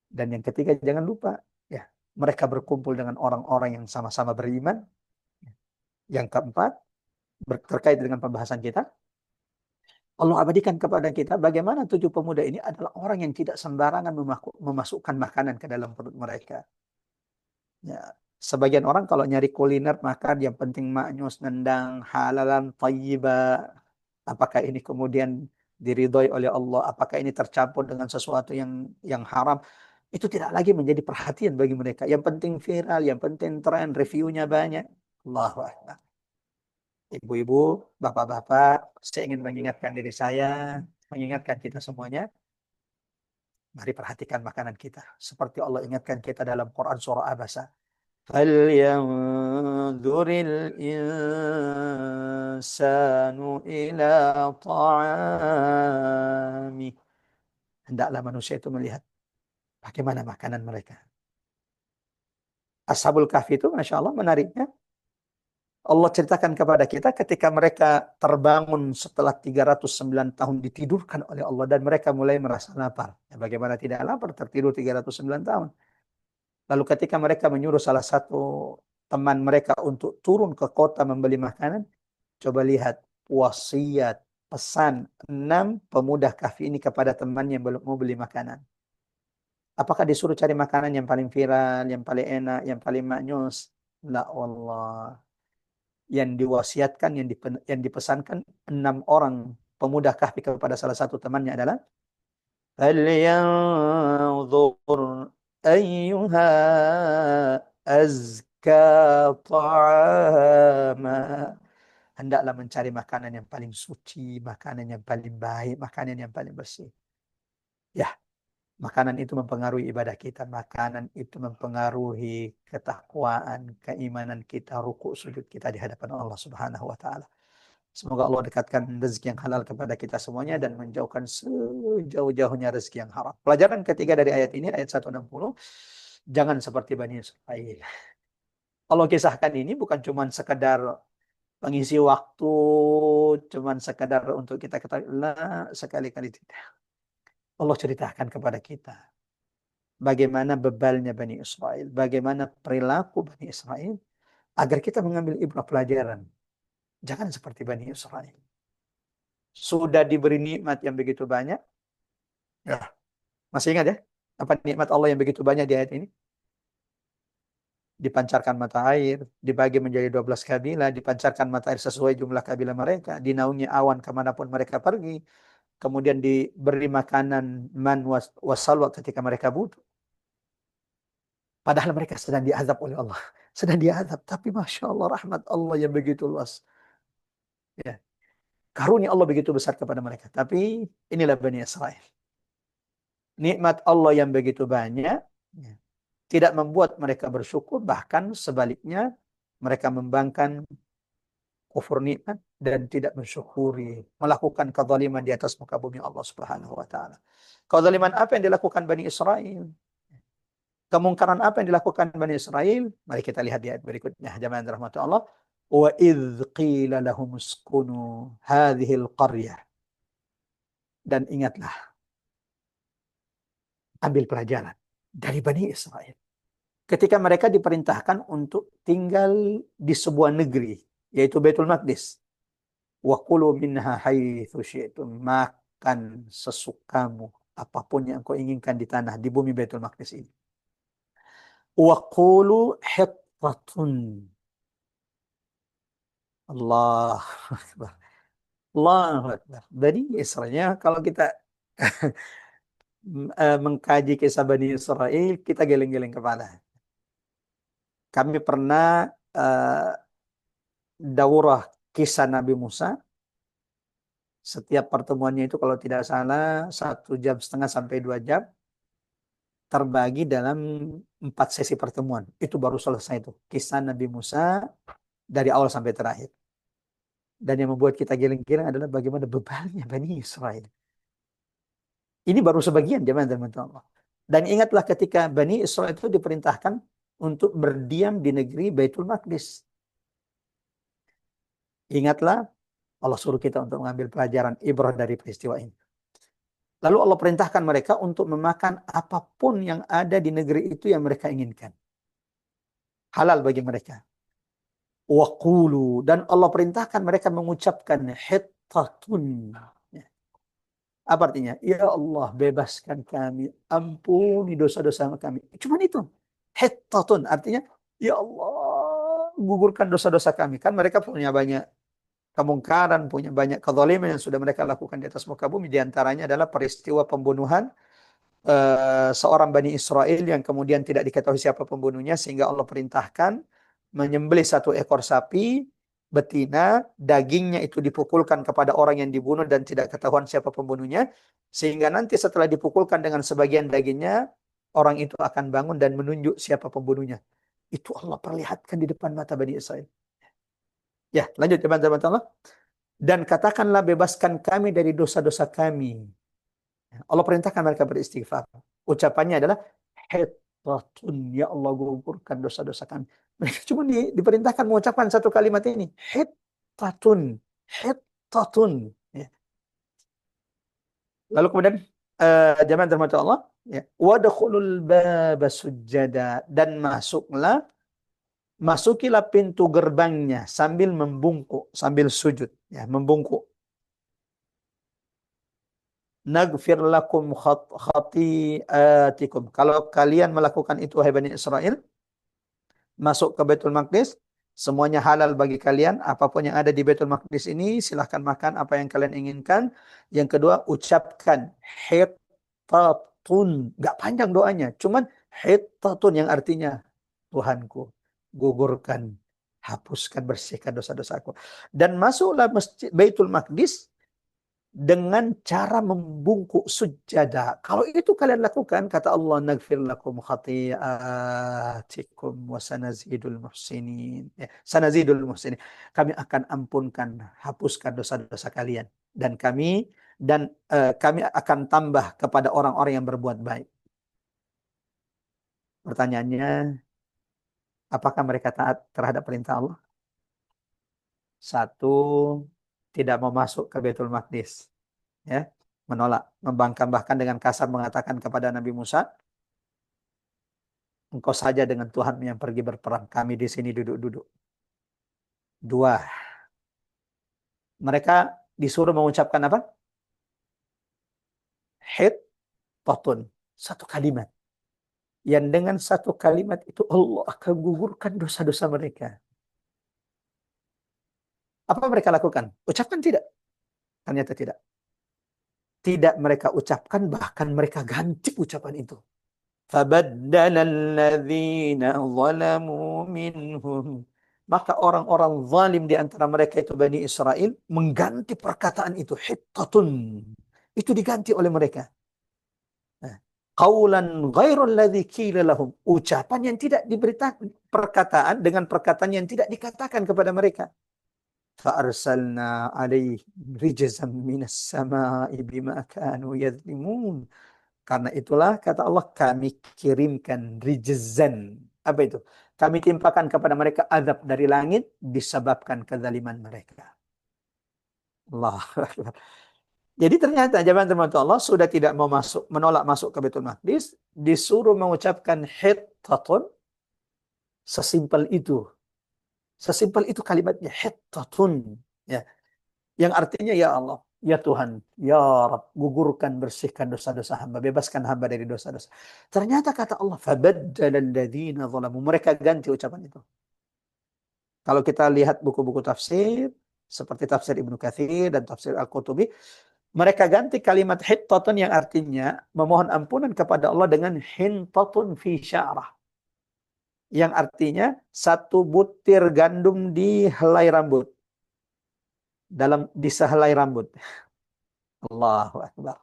Dan yang ketiga, jangan lupa, ya, mereka berkumpul dengan orang-orang yang sama-sama beriman. Yang keempat, terkait dengan pembahasan kita, Allah abadikan kepada kita bagaimana 7 pemuda ini adalah orang yang tidak sembarangan memasukkan makanan ke dalam perut mereka. Ya, sebagian orang kalau nyari kuliner makan yang penting maknyus, nendang, halalan, thayyibah. Apakah ini kemudian diridhoi oleh Allah? Apakah ini tercampur dengan sesuatu yang haram? Itu tidak lagi menjadi perhatian bagi mereka. Yang penting viral, yang penting tren, reviewnya banyak. Allahu Akbar. Ibu-ibu, bapak-bapak, saya ingin mengingatkan diri saya, mengingatkan kita semuanya. Mari perhatikan makanan kita. Seperti Allah ingatkan kita dalam Quran surah Abasa. فَلْيَنْظُرِ الْإِنسَانُ إِلَى طَعَامِهِ. Hendaklah manusia itu melihat bagaimana makanan mereka. Ashabul Kahfi itu Masya Allah menariknya. Allah ceritakan kepada kita ketika mereka terbangun setelah 309 tahun ditidurkan oleh Allah dan mereka mulai merasa lapar. Ya, bagaimana tidak lapar tertidur 309 tahun. Lalu ketika mereka menyuruh salah satu teman mereka untuk turun ke kota membeli makanan, coba lihat wasiat pesan 6 pemuda kahfi ini kepada temannya yang belum mau beli makanan. Apakah disuruh cari makanan yang paling viral, yang paling enak, yang paling maknyus? La Allah. Yang diwasiatkan, yang dipesankan 6 orang pemuda kahfi kepada salah satu temannya adalah فَلْيَنْظُرْ أَيُّهَا أَزْكَى طَعَامًا. Hendaklah mencari makanan yang paling suci, makanan yang paling baik, makanan yang paling bersih. Ya, makanan itu mempengaruhi ibadah kita. Makanan itu mempengaruhi ketakwaan, keimanan kita, ruku' sujud kita di hadapan Allah Subhanahu wa taala. Semoga Allah dekatkan rezeki yang halal kepada kita semuanya dan menjauhkan sejauh-jauhnya rezeki yang haram. Pelajaran ketiga dari ayat ini, ayat 160. Jangan seperti Bani Israel. Allah kisahkan ini bukan cuma sekedar pengisi waktu, cuma sekedar untuk kita ketahui. Sekali-kali tidak. Allah ceritakan kepada kita bagaimana bebalnya Bani Israel, bagaimana perilaku Bani Israel, agar kita mengambil ibrah pelajaran. Jangan seperti Bani Israel. Sudah diberi nikmat yang begitu banyak. Ya, masih ingat ya? Apa nikmat Allah yang begitu banyak di ayat ini? Dipancarkan mata air, dibagi menjadi 12 kabilah, dipancarkan mata air sesuai jumlah kabilah mereka, dinaungi awan kemanapun mereka pergi, kemudian diberi makanan man wasalwa ketika mereka butuh. Padahal mereka sedang diazab oleh Allah. Sedang diazab, tapi Masya Allah rahmat Allah yang begitu luas. Ya. Karunia Allah begitu besar kepada mereka. Tapi inilah Bani Israel. Nikmat Allah yang begitu banyak, ya, tidak membuat mereka bersyukur, bahkan sebaliknya mereka membangkang kufur nikmat dan tidak mensyukuri, melakukan kezaliman di atas muka bumi Allah Subhanahu wa taala. Kezaliman apa yang dilakukan Bani Israel? Kemungkaran apa yang dilakukan Bani Israel? Mari kita lihat di ayat berikutnya. Jamaah rahmatullah Allah. Wa idz qila lahum uskunu hadhil qaryah. Dan ingatlah, ambil pelajaran dari Bani Israel. Ketika mereka diperintahkan untuk tinggal di sebuah negeri, yaitu Baitul Maqdis. Wa kulu minha haitsu syi'tum. Makan sesukamu apapun yang kau inginkan di tanah di bumi Baitul Maqdis ini. Wa qulu hittatun. Allah Akbar. Allahu Akbar. Bani Israel, kalau kita mengkaji kisah Bani Israel, kita geleng-geleng kepala. Kami pernah daurah kisah Nabi Musa. Setiap pertemuannya itu kalau tidak salah 1,5 jam sampai 2 jam. Terbagi dalam 4 sesi pertemuan. Itu baru selesai itu. Kisah Nabi Musa dari awal sampai terakhir. Dan yang membuat kita geleng-geleng adalah bagaimana bebannya Bani Israel. Ini baru sebagian jemaah-jemaah Allah. Dan ingatlah ketika Bani Israel itu diperintahkan untuk berdiam di negeri Baitul Maqdis. Ingatlah, Allah suruh kita untuk mengambil pelajaran ibrah dari peristiwa ini. Lalu Allah perintahkan mereka untuk memakan apapun yang ada di negeri itu yang mereka inginkan. Halal bagi mereka. Waqulu, dan Allah perintahkan mereka mengucapkan hittatun. Apa artinya? Ya Allah, bebaskan kami, ampuni dosa-dosa kami. Cuman itu. Hittatun artinya, ya Allah, gugurkan dosa-dosa kami. Kan mereka punya banyak kemungkaran, punya banyak kezaliman yang sudah mereka lakukan di atas muka bumi. Di antaranya adalah peristiwa pembunuhan seorang Bani Israel yang kemudian tidak diketahui siapa pembunuhnya, sehingga Allah perintahkan menyembelih 1 ekor sapi betina, dagingnya itu dipukulkan kepada orang yang dibunuh dan tidak ketahuan siapa pembunuhnya, sehingga nanti setelah dipukulkan dengan sebagian dagingnya, orang itu akan bangun dan menunjuk siapa pembunuhnya. Itu Allah perlihatkan di depan mata Bani Israel. Ya, lanjut teman-teman Allah. Dan katakanlah, bebaskan kami dari dosa-dosa kami. Allah perintahkan mereka beristighfar. Ucapannya adalah hittatun, ya Allah, gugurkan dosa-dosa kami. Mereka cuma diperintahkan mengucapkan satu kalimat ini. Hittatun. Hittatun. Ya. Lalu kemudian jamaah dirahmati Allah, ya, wadkhulul baba sujada, dan masukilah pintu gerbangnya sambil membungkuk, sambil sujud, ya, membungkuk. Naghfir lakum khati'atikum. Kalau kalian melakukan itu, hai Bani Israel, masuk ke Baitul Maqdis, semuanya halal bagi kalian. Apapun yang ada di Baitul Maqdis ini, silahkan makan apa yang kalian inginkan. Yang kedua, ucapkan hittatun. Gak panjang doanya, cuman hittatun yang artinya, Tuhanku, gugurkan, hapuskan, bersihkan dosa-dosaku. Dan masuklah masjid Baitul Maqdis dengan cara membungkuk sujada. Kalau itu kalian lakukan, kata Allah, naghfir lakum khati'atikum wa sanazidul muhsinin. Ya, sanazidul muhsinin. Kami akan ampunkan, hapuskan dosa-dosa kalian, dan kami akan tambah kepada orang-orang yang berbuat baik. Pertanyaannya, apakah mereka taat terhadap perintah Allah? Satu, tidak mau masuk ke Baitul Maqdis. Ya, menolak, membangkang, bahkan dengan kasar mengatakan kepada Nabi Musa, engkau saja dengan Tuhan yang pergi berperang, kami di sini duduk-duduk. Dua, mereka disuruh mengucapkan apa? Hittatun, satu kalimat, yang dengan satu kalimat itu Allah akan gugurkan dosa-dosa mereka. Apa mereka lakukan? Ucapkan tidak? Ternyata tidak. Tidak mereka ucapkan, bahkan mereka ganti ucapan itu. فَبَدَّلَ الَّذِينَ ظَلَمُوا مِنْهُمْ. Maka orang-orang zalim di antara mereka itu Bani Israel mengganti perkataan itu, hittatun. Itu diganti oleh mereka. Qawlan ghairul ladzi qila lahum. Ucapan yang tidak diberitakan, perkataan dengan perkataan yang tidak dikatakan kepada mereka. فَأَرْسَلْنَا عَلَيْهِمْ رِجْزًا مِنَ السَّمَاءِ بِمَا كَانُوا يَظْلِمُونَ. Karena itulah, kata Allah, kami kirimkan rijzan. Apa itu? Kami timpakan kepada mereka azab dari langit disebabkan kezaliman mereka. Allah. Jadi ternyata jemaah Allah sudah tidak mau masuk, menolak masuk ke Baitul Maqdis, disuruh mengucapkan hittatun. Sesimpel itu. Sesimpel itu kalimatnya, hittatun. Ya. Yang artinya, ya Allah, ya Tuhan, ya Rabb, gugurkan, bersihkan dosa-dosa hamba, bebaskan hamba dari dosa-dosa. Ternyata kata Allah, فَبَدَّلَ الَّذِينَ ظَلَمُوا. Mereka ganti ucapan itu. Kalau kita lihat buku-buku tafsir, seperti tafsir Ibnu Katsir dan tafsir Al-Qurtubi, mereka ganti kalimat hittatun yang artinya memohon ampunan kepada Allah dengan hintatun fi sya'rah. Yang artinya satu butir gandum di helai rambut. Di sehelai rambut. Allahu Akbar.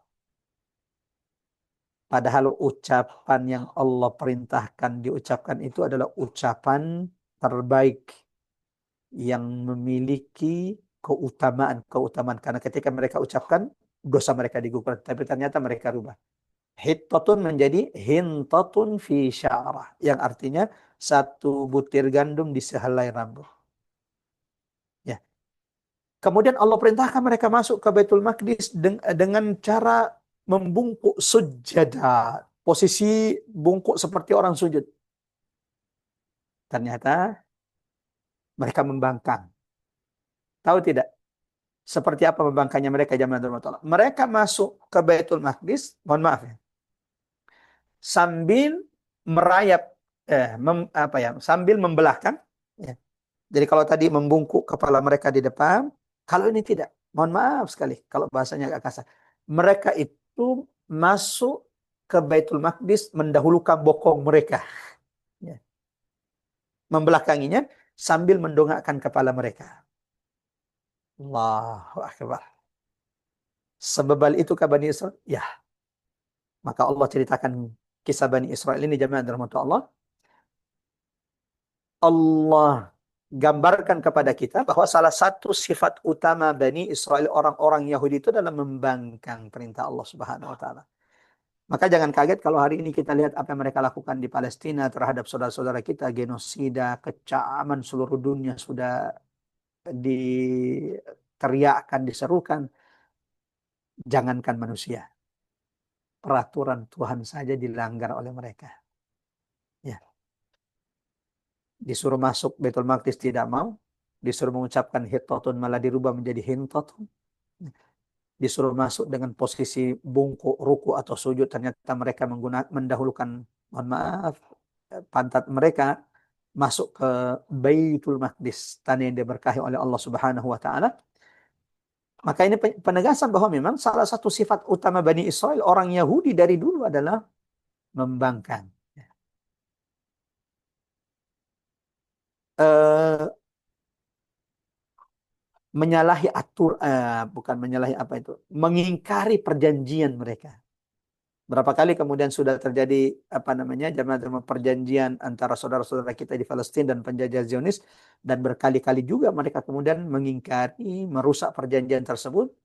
Padahal ucapan yang Allah perintahkan diucapkan itu adalah ucapan terbaik yang memiliki keutamaan. Karena ketika mereka ucapkan, dosa mereka digugurkan. Tapi ternyata mereka rubah. Hittatun menjadi hintatun fi sya'rah. Yang artinya satu butir gandum di sehelai rambut. Ya. Kemudian Allah perintahkan mereka masuk ke Baitul Maqdis dengan cara membungkuk sujada. Posisi bungkuk seperti orang sujud. Ternyata mereka membangkang. Tahu tidak? Seperti apa membangkangnya mereka jamaah Allah? Mereka masuk ke Baitul Maqdis, mohon maaf ya, sambil merayap, sambil membelahkan. Ya. Jadi kalau tadi membungkuk kepala mereka di depan, kalau ini tidak. Mohon maaf sekali kalau bahasanya agak kasar. Mereka itu masuk ke Baitul Maqdis mendahulukan bokong mereka. Ya. Membelakanginya sambil mendongakkan kepala mereka. Allahu Akbar. Sebebal itu ke Bani Israel? Ya. Maka Allah ceritakan kisah Bani Israel ini jemaah dirahmati Allah. Allah gambarkan kepada kita bahwa salah satu sifat utama Bani Israel, orang-orang Yahudi, itu adalah membangkang perintah Allah Subhanahu wa taala. Maka jangan kaget kalau hari ini kita lihat apa yang mereka lakukan di Palestina terhadap saudara-saudara kita, genosida, kecaman seluruh dunia sudah diteriakkan, diserukan. Jangankan manusia, peraturan Tuhan saja dilanggar oleh mereka. Ya, disuruh masuk Baitul Maqdis tidak mau, disuruh mengucapkan hitotun malah dirubah menjadi hintotun. Disuruh masuk dengan posisi bungkuk, ruku atau sujud, ternyata mereka mendahulukan, mohon maaf, pantat mereka masuk ke Baitul Maqdis, tanah yang diberkahi oleh Allah Subhanahu wa taala. Maka ini penegasan bahwa memang salah satu sifat utama Bani Israel, orang Yahudi dari dulu adalah membangkang. Eh, Menyalahi bukan menyalahi apa itu, mengingkari perjanjian mereka. Berapa kali kemudian sudah terjadi apa namanya jamaah perjanjian antara saudara-saudara kita di Palestina dan penjajah Zionis, dan berkali-kali juga mereka kemudian mengingkari, merusak perjanjian tersebut.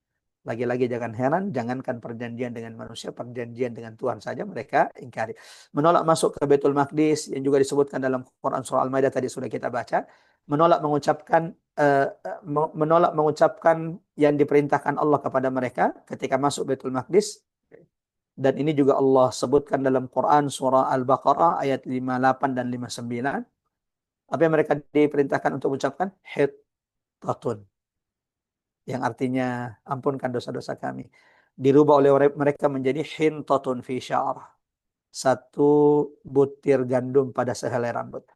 Lagi-lagi jangan heran, jangankan perjanjian dengan manusia, perjanjian dengan Tuhan saja mereka ingkari. Menolak masuk ke Baitul Maqdis yang juga disebutkan dalam Quran surah Al-Maidah tadi sudah kita baca, menolak mengucapkan yang diperintahkan Allah kepada mereka ketika masuk Baitul Maqdis. Dan ini juga Allah sebutkan dalam Quran surah Al-Baqarah ayat 58 dan 59. Apa yang mereka diperintahkan untuk mengucapkan? Hittatun, yang artinya ampunkan dosa-dosa kami. Dirubah oleh mereka menjadi hintatun fi sya'ar, satu butir gandum pada sehelai rambut.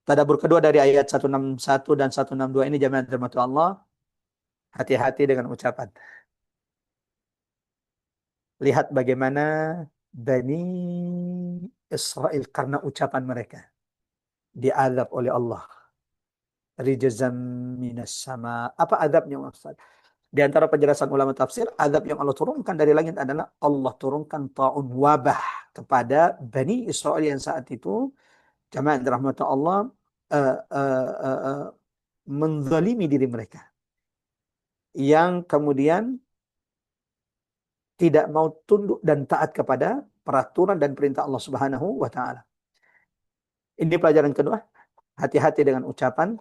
Tadabbur kedua dari ayat 161 dan 162 ini, jamaah dirahmati Allah, hati-hati dengan ucapan. Lihat bagaimana Bani Israel karena ucapan mereka diazab oleh Allah. Rijzam minas sama. Apa azabnya maksud? Di antara penjelasan ulama tafsir, azab yang Allah turunkan dari langit adalah Allah turunkan ta'un, wabah kepada Bani Israel yang saat itu, jamaah dirahmati Allah, uh, uh, uh, uh, menzalimi diri mereka, yang kemudian tidak mau tunduk dan taat kepada peraturan dan perintah Allah Subhanahu wa taala. Ini pelajaran kedua, hati-hati dengan ucapan.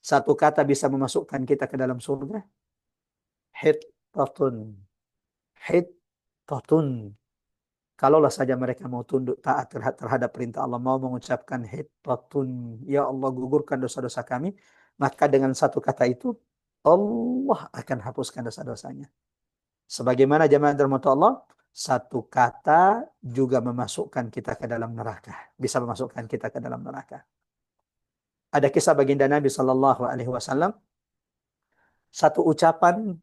Satu kata bisa memasukkan kita ke dalam surga. Hittatun. Hittatun. Kalaulah saja mereka mau tunduk taat terhadap perintah Allah, mau mengucapkan hittatun, ya Allah gugurkan dosa-dosa kami, maka dengan satu kata itu Allah akan hapuskan dosa-dosanya. Sebagaimana jamaah dirahmati Allah, satu kata juga memasukkan kita ke dalam neraka, bisa memasukkan kita ke dalam neraka. Ada kisah baginda Nabi Shallallahu Alaihi Wasallam, satu ucapan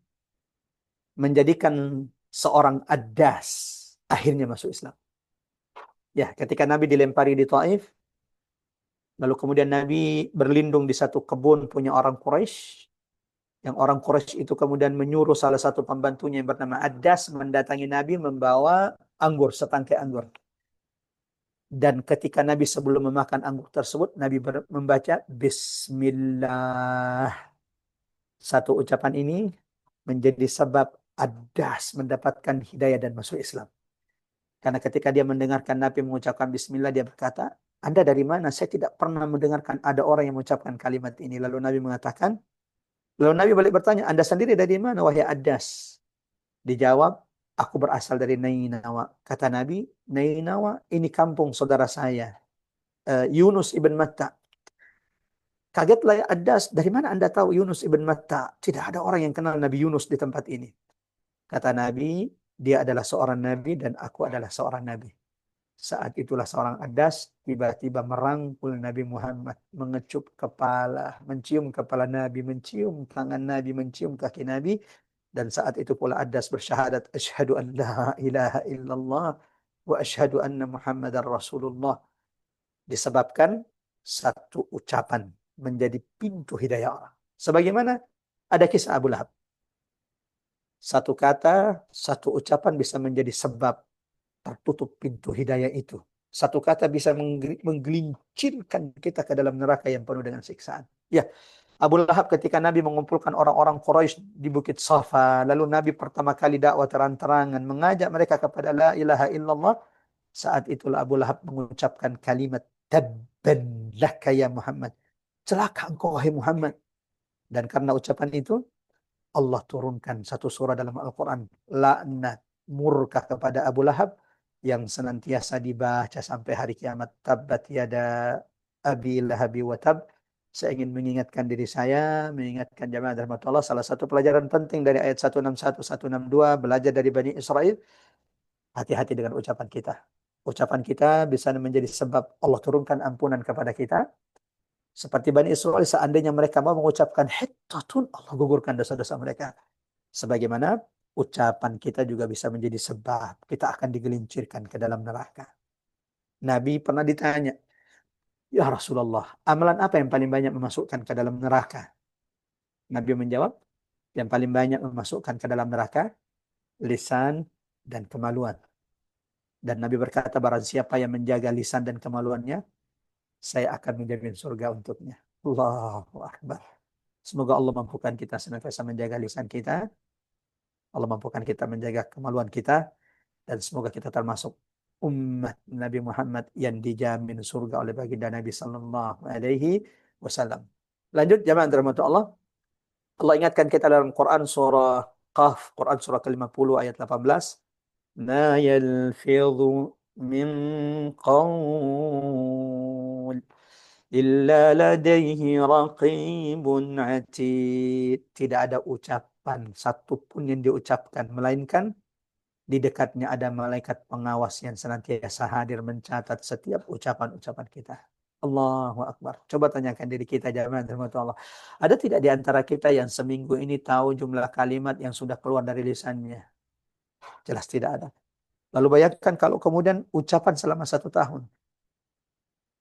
menjadikan seorang adas akhirnya masuk Islam. Ya, ketika Nabi dilempari di Taif, lalu kemudian Nabi berlindung di satu kebun punya orang Quraisy, yang orang Quraisy itu kemudian menyuruh salah satu pembantunya yang bernama Adas mendatangi Nabi membawa anggur, setangkai anggur. Dan ketika Nabi sebelum memakan anggur tersebut, Nabi membaca Bismillah. Satu ucapan ini menjadi sebab Adas mendapatkan hidayah dan masuk Islam. Karena ketika dia mendengarkan Nabi mengucapkan Bismillah, dia berkata, Anda dari mana? Saya tidak pernah mendengarkan ada orang yang mengucapkan kalimat ini. Lalu Nabi mengatakan, lalu Nabi balik bertanya, Anda sendiri dari mana, wahai Adas? Dijawab, aku berasal dari Nainawa. Kata Nabi, Nainawa ini kampung saudara saya, Yunus ibn Matta. Kagetlah ya Adas, dari mana Anda tahu Yunus ibn Matta? Tidak ada orang yang kenal Nabi Yunus di tempat ini. Kata Nabi, dia adalah seorang Nabi dan aku adalah seorang Nabi. Saat itulah seorang Adas tiba-tiba merangkul Nabi Muhammad, mengecup kepala, mencium kepala Nabi, mencium tangan Nabi, mencium kaki Nabi. Dan saat itu pula Adas bersyahadat, asyhadu an la ilaha illallah wa asyhadu anna Muhammadar Rasulullah. Disebabkan satu ucapan menjadi pintu hidayah orang. Sebagaimana ada kisah Abu Lahab. Satu kata, satu ucapan bisa menjadi sebab tertutup pintu hidayah itu. Satu kata bisa menggelincirkan kita ke dalam neraka yang penuh dengan siksaan. Ya, Abu Lahab ketika Nabi mengumpulkan orang-orang Quraisy di Bukit Safa, lalu Nabi pertama kali dakwah terang-terangan mengajak mereka kepada la ilaha illallah, saat itulah Abu Lahab mengucapkan kalimat tabban laka ya Muhammad. Celaka engkau wahai Muhammad. Dan karena ucapan itu Allah turunkan satu surah dalam Al-Quran, laknat murka kepada Abu Lahab, yang senantiasa dibaca sampai hari kiamat. Tabbat yada abi lahabi wa tab. Saya ingin mengingatkan diri saya, mengingatkan jamaah rahmatullah, salah satu pelajaran penting dari ayat 161, 162, belajar dari Bani Israel, hati-hati dengan ucapan kita. Ucapan kita bisa menjadi sebab Allah turunkan ampunan kepada kita. Seperti Bani Israel, seandainya mereka mau mengucapkan hittatun, Allah gugurkan dosa-dosa mereka. Sebagaimana ucapan kita juga bisa menjadi sebab kita akan digelincirkan ke dalam neraka. Nabi pernah ditanya, ya Rasulullah, amalan apa yang paling banyak memasukkan ke dalam neraka? Nabi menjawab, yang paling banyak memasukkan ke dalam neraka, lisan dan kemaluan. Dan Nabi berkata, barang siapa yang menjaga lisan dan kemaluannya, saya akan menjamin surga untuknya. Allahu Akbar. Semoga Allah mampukan kita senantiasa menjaga lisan kita. Allah mampukan kita menjaga kemaluan kita. Dan semoga kita termasuk umat Nabi Muhammad yang dijamin surga oleh baginda Nabi Sallallahu Alaihi Wasallam. Lanjut jamaah dirahmati Allah. Allah ingatkan kita dalam Quran surah Qaf, Quran surah ke-50 ayat 18. Ma yalfidhu min qawl illa ladaihi raqibun atid. Tidak ada ucapan satupun yang diucapkan, melainkan di dekatnya ada malaikat pengawas yang senantiasa hadir mencatat setiap ucapan-ucapan kita. Allahu Akbar. Coba tanyakan diri kita jamaah Allah. Ada tidak di antara kita yang seminggu ini tahu jumlah kalimat yang sudah keluar dari lisannya? Jelas tidak ada. Lalu bayangkan kalau kemudian ucapan selama 1 tahun.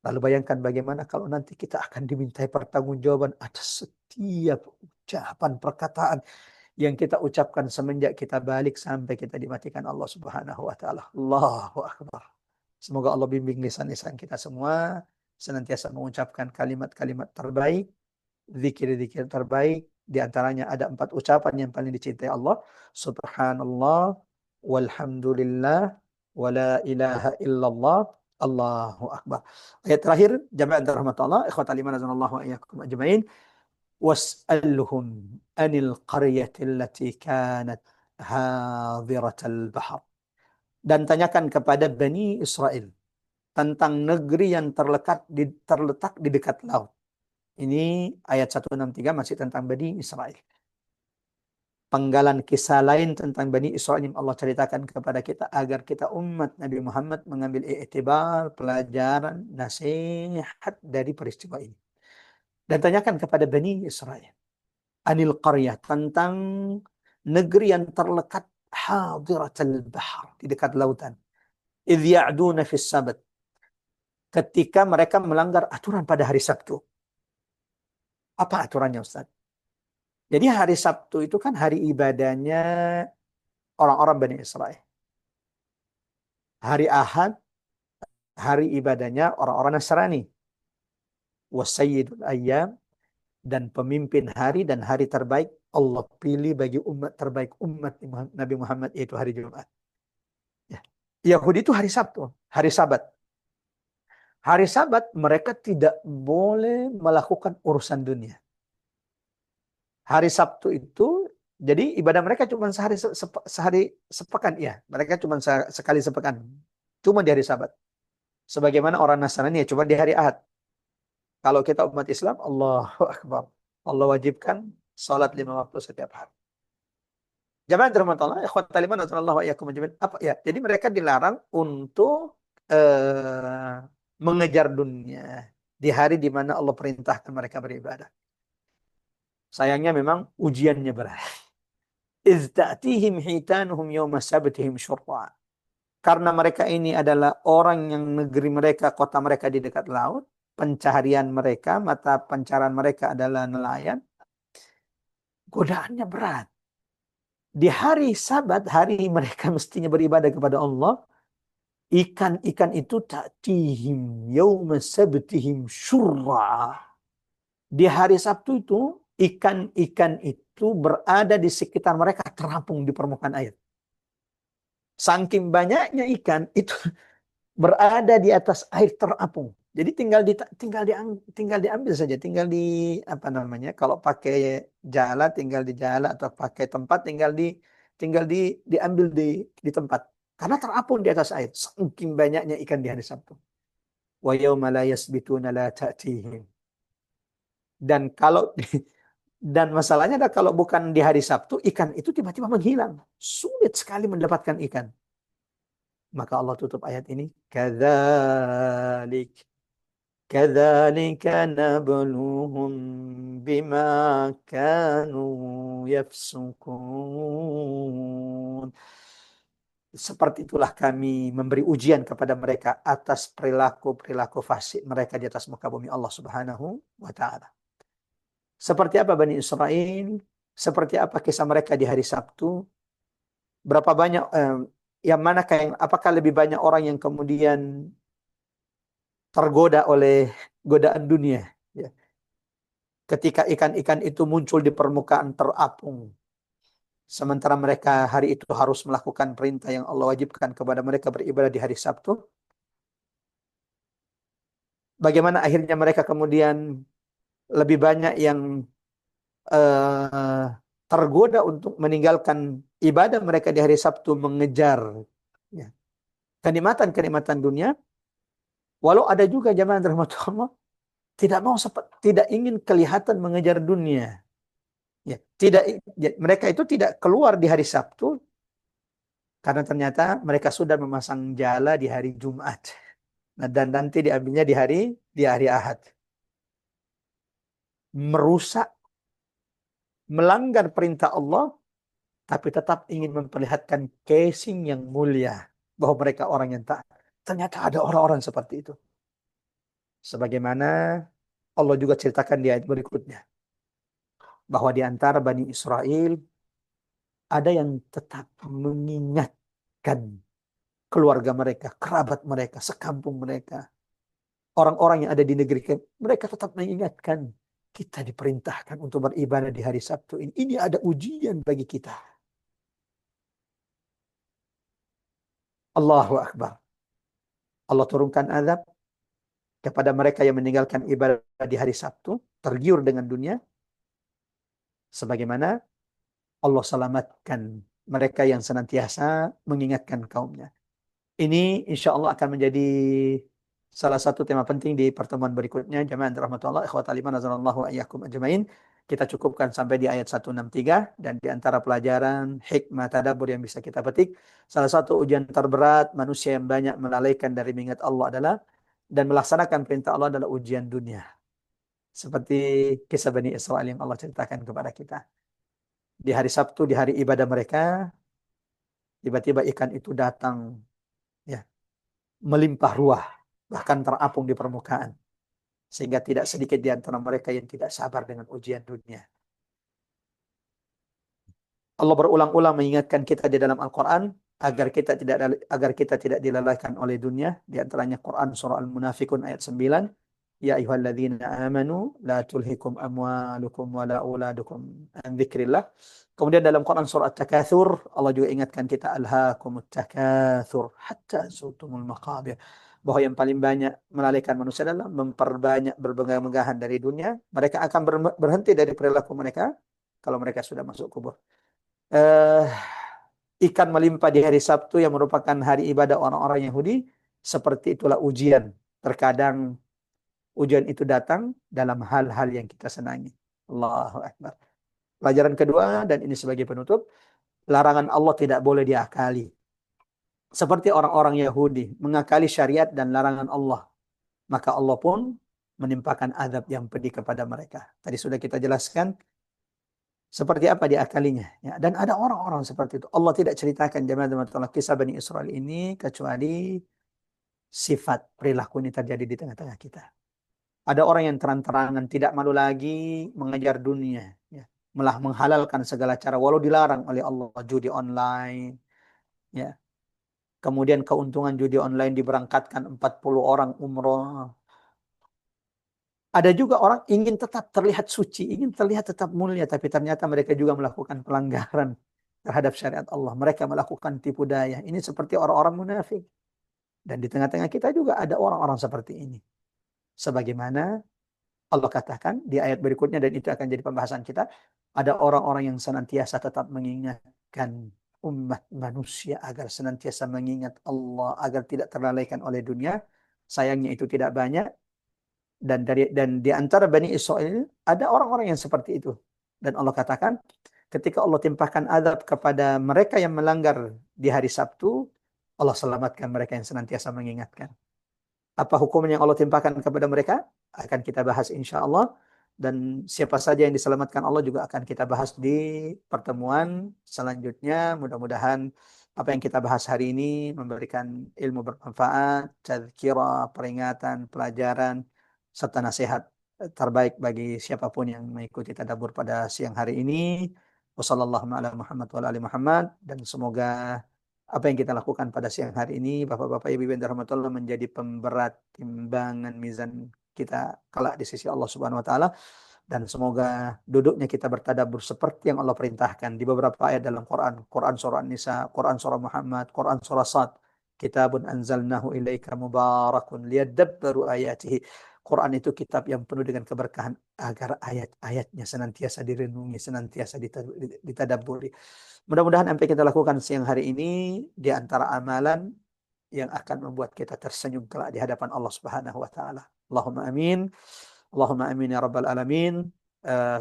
Lalu bayangkan bagaimana kalau nanti kita akan dimintai pertanggungjawaban atas setiap ucapan, perkataan yang kita ucapkan semenjak kita balik sampai kita dimatikan Allah Subhanahu wa taala. Allahu Akbar. Semoga Allah bimbing lisan-lisan kita semua senantiasa mengucapkan kalimat-kalimat terbaik, zikir-zikir terbaik. Di antaranya ada 4 ucapan yang paling dicintai Allah. Subhanallah, walhamdulillah, wala ilaha illallah, Allahu Akbar. Ayat terakhir, jamaah rahmatullah, ikhwatal iman azanallahu wa iyyakum ajmain. Was'alhum anil qaryati allati kanat hadiratal bahr. Dan tanyakan kepada Bani Israel tentang negeri yang terletak di dekat laut. Ini ayat 163 masih tentang Bani Israel. Penggalan kisah lain tentang Bani Israel yang Allah ceritakan kepada kita agar kita umat Nabi Muhammad mengambil i'tibar, pelajaran, nasihat dari peristiwa ini. Dan tanyakan kepada Bani Israel anil qaryah, tentang negeri yang terlekat hadiratul bahr, di dekat lautan. Idh ya'duna fis sabat, ketika mereka melanggar aturan pada hari Sabtu. Apa aturannya Ustaz? Jadi hari Sabtu itu kan hari ibadahnya orang-orang Bani Israel. Hari Ahad, hari ibadahnya orang-orang Nasrani. Wasayyidul ayyam, dan pemimpin hari dan hari terbaik Allah pilih bagi umat terbaik umat Nabi Muhammad, yaitu hari Jumat. Ya. Yahudi itu hari Sabtu, hari Sabat. Hari Sabat mereka tidak boleh melakukan urusan dunia. Hari Sabtu itu, jadi ibadah mereka cuma sehari sepekan, ya. Mereka cuma sekali sepekan. Cuma di hari Sabat. Sebagaimana orang Nasrani ya cuma di hari Ahad. Kalau kita umat Islam, Allahu Akbar. Allah wajibkan salat 5 waktu setiap hari. Jamaah rahmatullah, ikhwatal iman wa iyyakum ajmain. Apa ya? Jadi mereka dilarang untuk mengejar dunia di hari di mana Allah perintahkan mereka beribadah. Sayangnya memang ujiannya berat. Iz ta'tihim hitanuhum yawma sabtihim syur'a. Karena mereka ini adalah orang yang negeri mereka, kota mereka di dekat laut, pencaharian mereka, mata pencaharian mereka adalah nelayan. Godaannya berat. Di hari Sabat, hari mereka mestinya beribadah kepada Allah, ikan-ikan itu ta'tihim yawma sabtihim syur'a. Di hari Sabtu itu, ikan-ikan itu berada di sekitar mereka, terapung di permukaan air. Saking banyaknya ikan, itu berada di atas air terapung. Jadi tinggal diambil saja, tinggal di apa namanya? Kalau pakai jala tinggal di jala atau pakai tempat tinggal diambil di tempat. Karena terapung di atas air. Saking banyaknya ikan di hari Sabtu. Wa yauma la yasbituna la ta'tihim. Dan kalau dan masalahnya adalah kalau bukan di hari Sabtu, ikan itu tiba-tiba menghilang. Sulit sekali mendapatkan ikan. Maka Allah tutup ayat ini. Kadzalik. Kadzalika nabluhum bima kanu yafsukun. Seperti itulah kami memberi ujian kepada mereka atas perilaku-perilaku fasik mereka di atas muka bumi Allah Subhanahu wa taala. Seperti apa Bani Israel? Seperti apa kisah mereka di hari Sabtu? Berapa banyak yang manakah yang apakah lebih banyak orang yang kemudian tergoda oleh godaan dunia, ya. Ketika ikan-ikan itu muncul di permukaan terapung, sementara mereka hari itu harus melakukan perintah yang Allah wajibkan kepada mereka beribadah di hari Sabtu. Bagaimana akhirnya mereka kemudian lebih banyak yang eh, tergoda untuk meninggalkan ibadah mereka di hari Sabtu, mengejar, ya, kenikmatan-kenikmatan dunia. Walau ada juga jamaah rahmatullah tidak ingin kelihatan mengejar dunia. Ya, mereka itu tidak keluar di hari Sabtu karena ternyata mereka sudah memasang jala di hari Jumat. Nah, dan nanti diambilnya di hari Ahad. Merusak, melanggar perintah Allah, tapi tetap ingin memperlihatkan casing yang mulia bahwa mereka orang yang taat. Ternyata ada orang-orang seperti itu. Sebagaimana Allah juga ceritakan di ayat berikutnya bahwa di antara Bani Israel ada yang tetap mengingatkan keluarga mereka, kerabat mereka, sekampung mereka, orang-orang yang ada di negeri mereka tetap mengingatkan kita diperintahkan untuk beribadah di hari Sabtu ini. Ini ada ujian bagi kita. Allahu Akbar. Allah turunkan azab kepada mereka yang meninggalkan ibadah di hari Sabtu, tergiur dengan dunia, sebagaimana Allah selamatkan mereka yang senantiasa mengingatkan kaumnya. Ini insya Allah akan menjadi salah satu tema penting di pertemuan berikutnya. Jamaah rahmatullah, ikhwatal iman, azanallahu ayyakum ajmain. Kita cukupkan sampai di ayat 163, dan di antara pelajaran hikmah tadabbur yang bisa kita petik, salah satu ujian terberat manusia yang banyak melalaikan dari mengingat Allah adalah dan melaksanakan perintah Allah adalah ujian dunia. Seperti kisah Bani Israel yang Allah ceritakan kepada kita. Di hari Sabtu, di hari ibadah mereka, tiba-tiba ikan itu datang, ya, melimpah ruah, bahkan terapung di permukaan. Sehingga tidak sedikit di antara mereka yang tidak sabar dengan ujian dunia. Allah berulang-ulang mengingatkan kita di dalam Al-Quran agar kita tidak dilalaikan oleh dunia. Di antaranya Quran surah Al-Munafikun ayat 9. Ya ayyuhalladzina amanu la tulhikum amwalukum wa la auladukum an dzikrillah. Kemudian dalam Quran surah At-Takatsur Allah juga ingatkan kita alhaakumut takatsur hatta zurtumul maqabir. Bahwa yang paling banyak melalaikan manusia adalah memperbanyak bermegah-megahan dari dunia. Mereka akan berhenti dari perilaku mereka kalau mereka sudah masuk kubur. eh, Ikan melimpah di hari Sabtu yang merupakan hari ibadah orang-orang Yahudi, seperti itulah ujian. Terkadang ujian itu datang dalam hal-hal yang kita senangi. Allahu Akbar. Pelajaran kedua, dan ini sebagai penutup, larangan Allah tidak boleh diakali. Seperti orang-orang Yahudi mengakali syariat dan larangan Allah, maka Allah pun menimpakan azab yang pedih kepada mereka. Tadi sudah kita jelaskan seperti apa diakalinya, ya. Dan ada orang-orang seperti itu. Allah tidak ceritakan jemaah kisah Bani Israel ini kecuali sifat perilaku ini terjadi di tengah-tengah kita. Ada orang yang terang-terangan tidak malu lagi mengejar dunia, ya. Malah menghalalkan segala cara walau dilarang oleh Allah, judi online, ya. Kemudian keuntungan judi online diberangkatkan 40 orang umroh. Ada juga orang ingin tetap terlihat suci, ingin terlihat tetap mulia, tapi ternyata mereka juga melakukan pelanggaran terhadap syariat Allah. Mereka melakukan tipu daya. Ini seperti orang-orang munafik. Dan di tengah-tengah kita juga ada orang-orang seperti ini. Sebagaimana Allah katakan di ayat berikutnya, dan itu akan jadi pembahasan kita, ada orang-orang yang senantiasa tetap mengingatkan umat manusia agar senantiasa mengingat Allah, agar tidak terlalaikan oleh dunia. Sayangnya itu tidak banyak. Dan di antara Bani Israel ada orang-orang yang seperti itu. Dan Allah katakan, ketika Allah timpahkan azab kepada mereka yang melanggar di hari Sabtu, Allah selamatkan mereka yang senantiasa mengingatkan. Apa hukum yang Allah timpahkan kepada mereka? Akan kita bahas insya Allah. Dan siapa saja yang diselamatkan Allah juga akan kita bahas di pertemuan selanjutnya. Mudah-mudahan apa yang kita bahas hari ini memberikan ilmu bermanfaat, tazkirah, peringatan, pelajaran, serta nasihat terbaik bagi siapapun yang mengikuti tadabbur pada siang hari ini. Wassalamualaikum warahmatullahi wabarakatuh. Dan semoga apa yang kita lakukan pada siang hari ini, Bapak-Bapak, Ibu-Ibu yang dirahmati menjadi pemberat timbangan mizan kita kelak di sisi Allah Subhanahu wa taala. Dan semoga duduknya kita bertadabbur seperti yang Allah perintahkan di beberapa ayat dalam Quran. Quran surah An-Nisa, Quran surah Muhammad, Quran surah Sad. Kitabun anzalnahu ilaika mubarakun liyadabbaru ayatihi. Quran itu kitab yang penuh dengan keberkahan agar ayat-ayatnya senantiasa direnungi, senantiasa ditadabburi. Mudah-mudahan apa yang kita lakukan siang hari ini di antara amalan yang akan membuat kita tersenyum kelak di hadapan Allah Subhanahu wa taala. Allahumma amin. Allahumma amin ya rabbal alamin.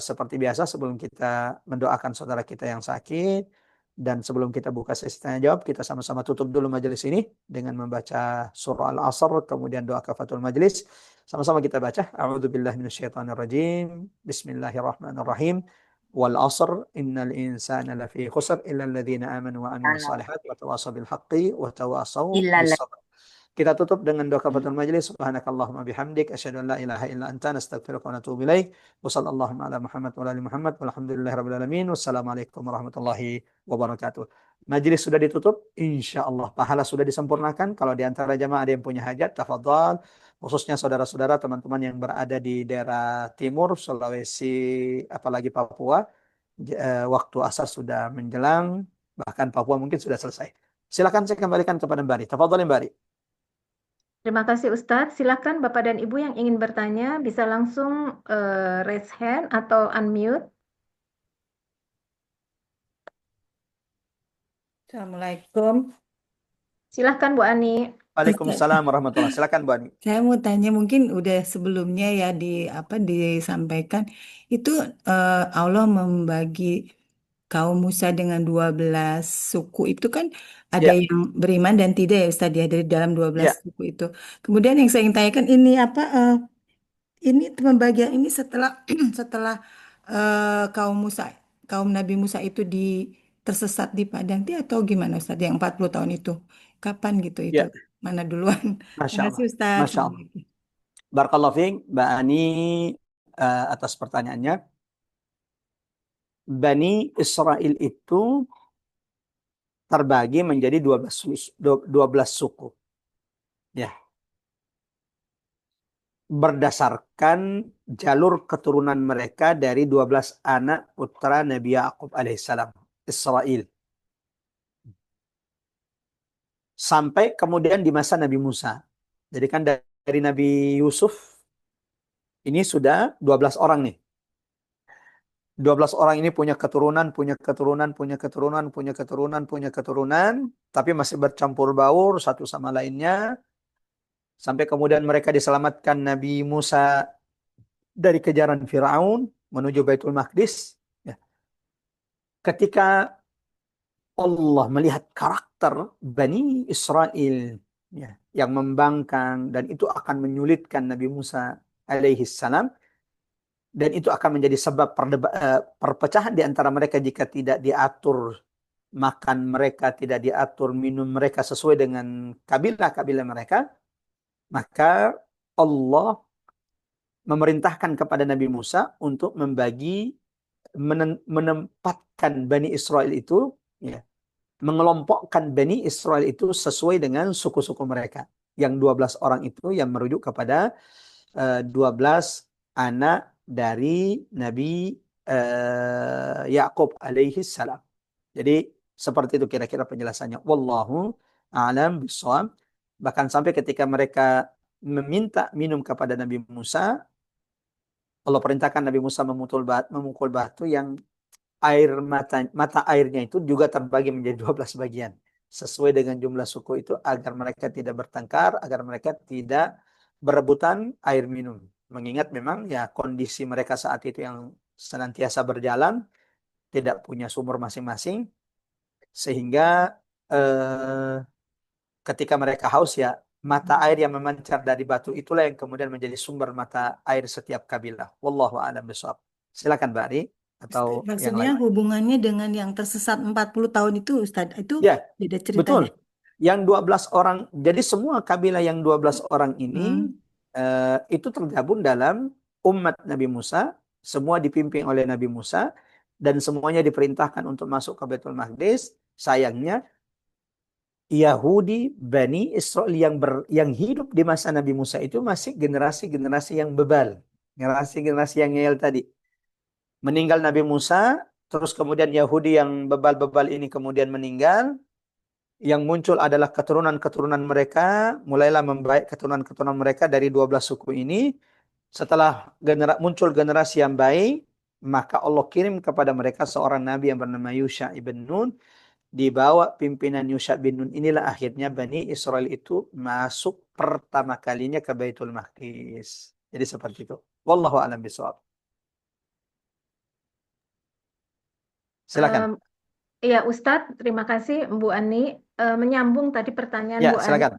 Seperti biasa sebelum kita mendoakan saudara kita yang sakit dan sebelum kita buka sesi tanya jawab, kita sama-sama tutup dulu majelis ini dengan membaca surah Al-Asr, kemudian doa kafatul majelis. Sama-sama kita baca. A'udzubillahi minasyaitonirrajim. Bismillahirrahmanirrahim. Wal 'asr innal insana lafi khusr illa alladziina aamanu wa 'amilus shalihaati wa tawassaw bil haqqi wa tawassaw bis sabr. Kita tutup dengan doa kafatul majelis. Subhanakallahumma bihamdik asyhadu an la ilaha illa anta nastaghfiruka wa natubu ilaik. Wa sallallahu ala Muhammad wa ali Muhammad walhamdulillahirabbil alamin. Wassalamualaikum warahmatullahi wabarakatuh. Majelis sudah ditutup, insyaallah pahala sudah disempurnakan. Kalau di antara jamaah ada yang punya hajat, tafadhal. Khususnya saudara-saudara teman-teman yang berada di daerah timur Sulawesi apalagi Papua, waktu asar sudah menjelang, bahkan Papua mungkin sudah selesai. Silakan saya kembalikan kepada Mbak Ari. Tafadhal Mbak Ari. Terima kasih Ustadz. Silakan Bapak dan Ibu yang ingin bertanya bisa langsung raise hand atau unmute. Assalamualaikum. Silakan Bu Ani. Waalaikumsalam warahmatullahi. Silakan Bu Ani. Saya mau tanya, mungkin udah sebelumnya ya disampaikan itu Allah membagi kaum Musa dengan 12 suku itu kan ada Ya, yang beriman dan tidak ya Ustadz ya dari dalam 12 ya, suku itu. Kemudian yang saya ingin tanyakan ini ini pembagian ini setelah setelah kaum Musa, kaum Nabi Musa itu tersesat di padang tih atau gimana Ustadz yang 40 tahun itu? Kapan gitu itu? ya. Mana duluan? Masya Terima kasih Allah. Ustadz. Masya Allah. Barakallahu fiik, Mbak Ani, atas pertanyaannya. Bani Israel itu terbagi menjadi 12 suku. Ya, berdasarkan jalur keturunan mereka dari 12 anak putra Nabi Yakub alaihissalam, Israel. Sampai kemudian di masa Nabi Musa. Jadi kan dari Nabi Yusuf ini sudah 12 orang nih. 12 orang ini punya keturunan, punya keturunan, punya keturunan, punya keturunan, punya keturunan, tapi masih bercampur baur satu sama lainnya. Sampai kemudian mereka diselamatkan Nabi Musa dari kejaran Firaun menuju Baitul Maqdis. Ya. Ketika Allah melihat karakter Bani Israel, ya, yang membangkang dan itu akan menyulitkan Nabi Musa alaihi salam, dan itu akan menjadi sebab perpecahan di antara mereka jika tidak diatur makan mereka, tidak diatur minum mereka sesuai dengan kabilah-kabilah mereka, maka Allah memerintahkan kepada Nabi Musa untuk menempatkan Bani Israel itu, ya, mengelompokkan Bani Israel itu sesuai dengan suku-suku mereka. Yang 12 orang itu yang merujuk kepada 12 anak dari Nabi Yakub alaihi salam. Jadi seperti itu kira-kira penjelasannya. Wallahu a'lam bishawab. Bahkan sampai ketika mereka meminta minum kepada Nabi Musa, Allah perintahkan Nabi Musa memukul batu yang mata airnya itu juga terbagi menjadi 12 bagian. Sesuai dengan jumlah suku itu agar mereka tidak bertengkar, agar mereka tidak berebutan air minum. Mengingat memang ya kondisi mereka saat itu yang senantiasa berjalan, tidak punya sumur masing-masing, sehingga ketika mereka haus ya mata air yang memancar dari batu itulah yang kemudian menjadi sumber mata air setiap kabilah. Wallahu a'lam bishawab. Silakan Mbak Ari atau Ustaz, yang maksudnya lain. hubungannya dengan yang tersesat 40 tahun itu Ustaz, itu Ya, beda betul. ceritanya. Yang 12 orang, jadi semua kabilah yang 12 orang ini Hmm. itu tergabung dalam umat Nabi Musa, semua dipimpin oleh Nabi Musa dan semuanya diperintahkan untuk masuk ke Baitul Maqdis. Sayangnya Yahudi Bani Israel yang hidup di masa Nabi Musa itu masih generasi-generasi yang bebal, generasi-generasi yang ngeyel tadi. Meninggal Nabi Musa, terus kemudian Yahudi yang bebal-bebal ini kemudian meninggal, yang muncul adalah keturunan-keturunan mereka, mulailah membaik keturunan-keturunan mereka dari 12 suku ini. Setelah muncul generasi yang baik, maka Allah kirim kepada mereka seorang nabi yang bernama Yusha ibn Nun. Di bawah pimpinan Yusha bin Nun inilah akhirnya Bani Israel itu masuk pertama kalinya ke Baitul Maqdis. Jadi seperti itu. Wallahu a'lam bishawab. Silakan. Ya Ustadz, terima kasih Bu Ani. Menyambung tadi pertanyaan Ya, Bu Ani, silakan.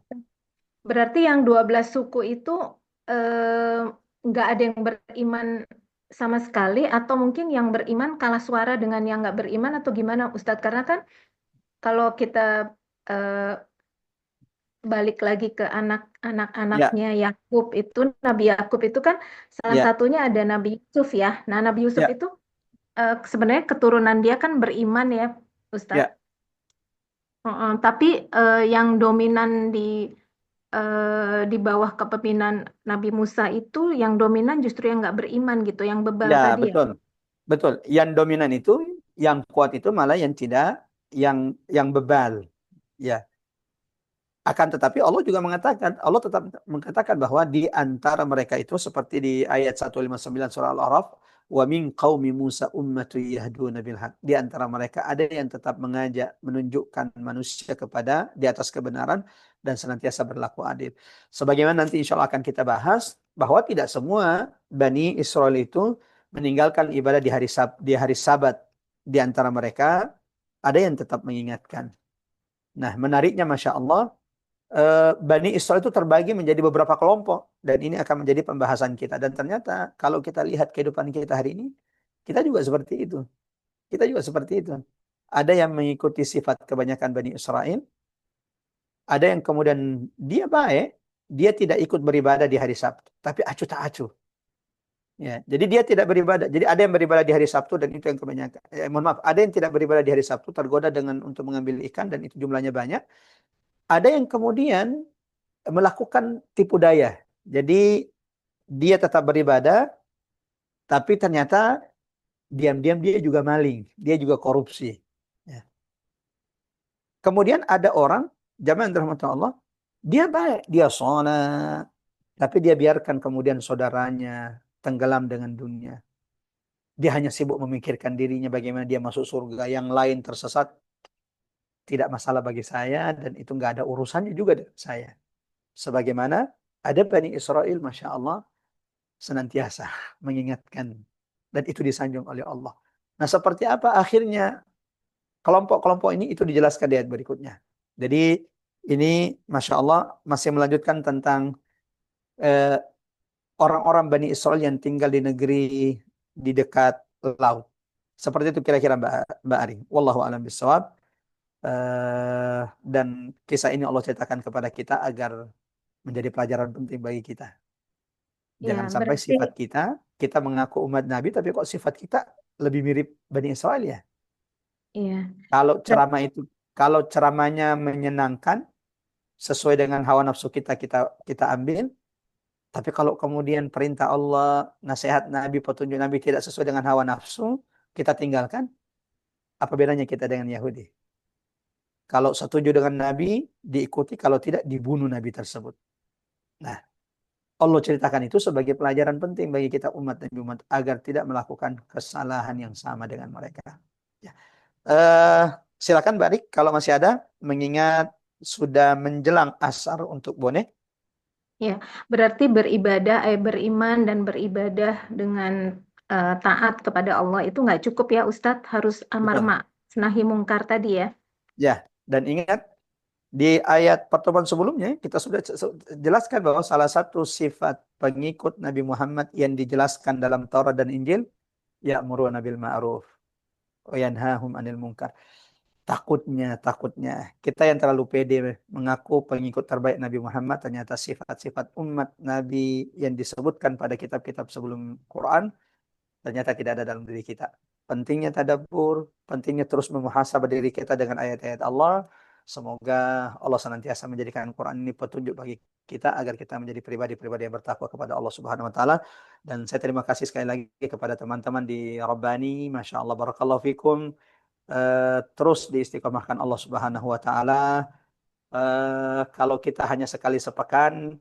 berarti yang 12 suku itu eh, nggak ada yang beriman sama sekali, atau mungkin yang beriman kalah suara dengan yang nggak beriman, atau gimana Ustadz? Karena kan kalau kita eh, balik lagi ke Ya, anak-anaknya Yakub itu, Nabi Yakub itu kan salah ya, satunya ada Nabi Yusuf ya. Nah, Nabi Yusuf ya, itu sebenarnya keturunan dia kan beriman ya, Ustadz. ya. Tapi yang dominan di bawah kepemimpinan Nabi Musa itu, yang dominan justru yang nggak beriman gitu, yang bebal Ya, tadi ya. betul. Betul. Yang dominan itu, yang kuat itu malah yang tidak, yang bebal. Ya. Akan tetapi Allah juga mengatakan, Allah tetap mengatakan bahwa di antara mereka itu seperti di ayat 159 surah Al-A'raf, wa min qaumi Musa ummatu yahduna bil haq. Di antara mereka ada yang tetap mengajak, menunjukkan manusia kepada di atas kebenaran dan senantiasa berlaku adil. Sebagaimana nanti insya Allah akan kita bahas bahwa tidak semua Bani Israel itu meninggalkan ibadah di hari Sabat. Di antara mereka ada yang tetap mengingatkan. Nah, menariknya Masya Allah, Bani Israel itu terbagi menjadi beberapa kelompok dan ini akan menjadi pembahasan kita dan ternyata kalau kita lihat kehidupan kita hari ini kita juga seperti itu, ada yang mengikuti sifat kebanyakan Bani Israel, ada yang kemudian dia baik, dia tidak ikut beribadah di hari Sabtu tapi acuh tak acuh ya, jadi dia tidak beribadah, jadi ada yang beribadah di hari Sabtu dan itu yang kebanyakan, mohon maaf, ada yang tidak beribadah di hari Sabtu, tergoda dengan untuk mengambil ikan dan itu jumlahnya banyak. Ada yang kemudian melakukan tipu daya. Jadi dia tetap beribadah, tapi ternyata diam-diam dia juga maling, dia juga korupsi. Ya. Kemudian ada orang, zaman rahmat Allah, dia baik, dia sholat, tapi dia biarkan kemudian saudaranya tenggelam dengan dunia. Dia hanya sibuk memikirkan dirinya bagaimana dia masuk surga, yang lain tersesat, tidak masalah bagi saya, dan itu nggak ada urusannya juga dengan saya. Sebagaimana ada Bani Israel, Masya Allah, senantiasa mengingatkan dan itu disanjung oleh Allah. Nah, seperti apa akhirnya kelompok-kelompok ini itu dijelaskan di ayat berikutnya. Jadi ini Masya Allah masih melanjutkan tentang eh, orang-orang Bani Israel yang tinggal di negeri di dekat laut. Seperti itu kira-kira Mbak Ari. Wallahu a'lam bishawab. Dan kisah ini Allah ceritakan kepada kita agar menjadi pelajaran penting bagi kita. Ya, Jangan sampai berarti sifat kita mengaku umat Nabi, tapi kok sifat kita lebih mirip Bani Israel ya. iya. Kalau Ber- ceramah itu, kalau ceramahnya menyenangkan, sesuai dengan hawa nafsu kita ambil. Tapi kalau kemudian perintah Allah, nasihat Nabi, petunjuk Nabi tidak sesuai dengan hawa nafsu, kita tinggalkan, apa bedanya kita dengan Yahudi? Kalau setuju dengan Nabi, diikuti, kalau tidak, dibunuh Nabi tersebut. Nah, Allah ceritakan itu sebagai pelajaran penting bagi kita umat Nabi Muhammad agar tidak melakukan kesalahan yang sama dengan mereka. Ya. Eh, Silakan Mbak Rik kalau masih ada, mengingat sudah menjelang asar untuk bonek. Ya, berarti beriman dan beribadah dengan taat kepada Allah itu nggak cukup ya Ustadz, harus amar Betul. ma'ruf nahi mungkar tadi ya. Ya, dan ingat di ayat pertemuan sebelumnya kita sudah jelaskan bahwa salah satu sifat pengikut Nabi Muhammad yang dijelaskan dalam Taurat dan Injil, ya'muruna bil ma'ruf wa yanhahum 'anil munkar. Takutnya kita yang terlalu pede mengaku pengikut terbaik Nabi Muhammad, ternyata sifat-sifat umat Nabi yang disebutkan pada kitab-kitab sebelum Quran ternyata tidak ada dalam diri kita. Pentingnya tadabbur, pentingnya terus memuhasabah diri kita dengan ayat-ayat Allah. Semoga Allah senantiasa menjadikan Quran ini petunjuk bagi kita agar kita menjadi pribadi-pribadi yang bertakwa kepada Allah Subhanahu wa taala. Dan saya terima kasih sekali lagi kepada teman-teman di Rabbani, Masya Allah, barakallahu fikum. Terus diistiqomahkan Allah Subhanahu wa taala. Kalau kita hanya sekali sepekan,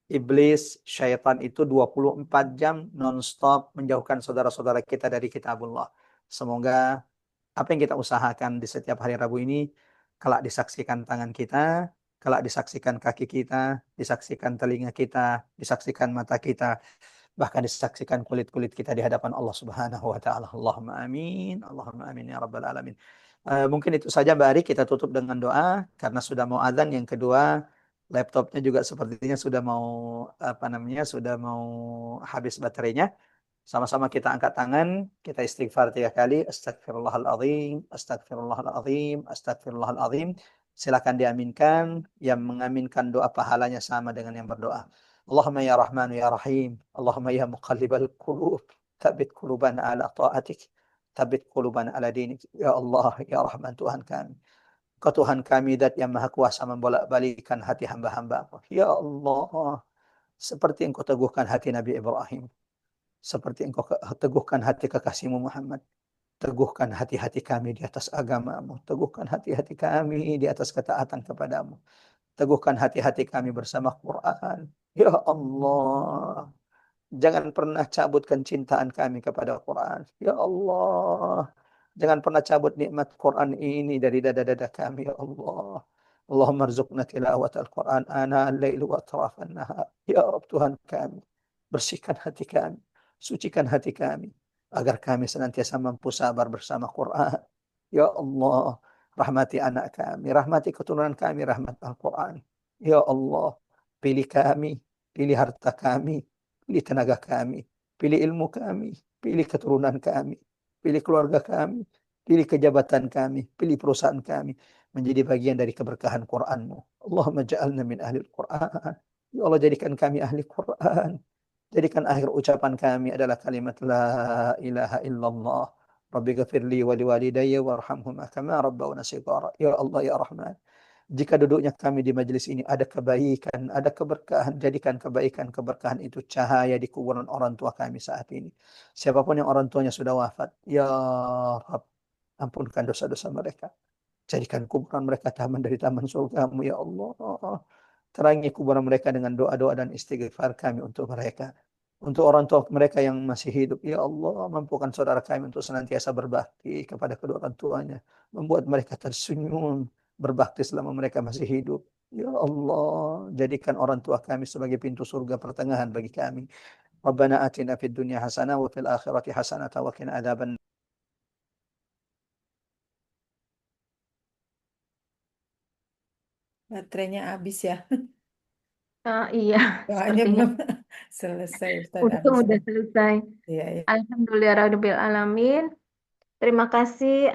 iblis, syaitan itu 24 jam non-stop menjauhkan saudara-saudara kita dari kitabullah. Semoga apa yang kita usahakan di setiap hari Rabu ini, kelak disaksikan tangan kita, kelak disaksikan kaki kita, disaksikan telinga kita, disaksikan mata kita, bahkan disaksikan kulit-kulit kita di hadapan Allah Subhanahu wa taala. Allahumma amin. Allahumma amin ya rabbal alamin. Mungkin itu saja Mbak Ari, kita tutup dengan doa karena sudah mau azan. Yang kedua, laptopnya juga sepertinya sudah mau sudah mau habis baterainya. Sama-sama kita angkat tangan, kita istighfar 3 kali. Astagfirullahaladzim, astagfirullahaladzim, astagfirullahaladzim. Silakan diaminkan. Yang mengaminkan doa pahalanya sama dengan yang berdoa. Allahumma ya Rahmanu ya Rahim. Allahumma ya muqallibal qulub. Thabit qulubana ala ta'atik. Thabit qulubana ala dinik. Ya Allah, ya Rahman Tuhan kami. Kau Tuhan kami, dat yang maha kuasa membolak-balikan hati hamba-hamba. Ya Allah, seperti engkau teguhkan hati Nabi Ibrahim. Seperti engkau teguhkan hati kekasihmu Muhammad. Teguhkan hati-hati kami di atas agamamu. Teguhkan hati-hati kami di atas ketaatan kepadamu. Teguhkan hati-hati kami bersama Quran. Ya Allah, jangan pernah cabut kecintaan kami kepada Quran. Ya Allah, jangan pernah cabut nikmat Quran ini dari dada-dada kami. Ya Allah, Allahumma rzuqna tilawat al-Quran ana al-lail wa atrafan nahar. Ya Rabb Tuhan kami, bersihkan hati kami, sucikan hati kami, agar kami senantiasa mampu sabar bersama Quran. Ya Allah, rahmati anak kami, rahmati keturunan kami, rahmat Al-Quran. Ya Allah, pilih kami, pilih harta kami, pilih tenaga kami, pilih ilmu kami, pilih keturunan kami, pilih keluarga kami, pilih kejabatan kami, pilih perusahaan kami, menjadi bagian dari keberkahan Quran-Mu. Allahumma ja'alna min ahli Al-Quran. Ya Allah, jadikan kami ahli Quran. Jadikan akhir ucapan kami adalah kalimat la ilaha illallah. Rabbi ghafirli wa liwalidayya warhamhuma kama rabbawna shighara. Ya Allah ya Rahman. Jika duduknya kami di majelis ini ada kebaikan, ada keberkahan, jadikan kebaikan, keberkahan itu cahaya di kuburan orang tua kami saat ini. Siapapun yang orang tuanya sudah wafat, ya Rabb, ampunkan dosa-dosa mereka. Jadikan kuburan mereka taman dari taman surgamu, ya Allah. Terangi kuburan mereka dengan doa-doa dan istighfar kami untuk mereka. Untuk orang tua mereka yang masih hidup, ya Allah, mampukan saudara kami untuk senantiasa berbakti kepada kedua orang tuanya. Membuat mereka tersenyum, berbakti selama mereka masih hidup. Ya Allah, jadikan orang tua kami sebagai pintu surga pertengahan bagi kami. Rabbana atina fid dunya hasanah wa fil akhirati hasanah wa qina adzaban. Baterainya habis ya. Iya, Doanya sepertinya belum selesai, Ustaz, untung habis. udah selesai. Iya, iya. Alhamdulillahirabbil alamin. Terima kasih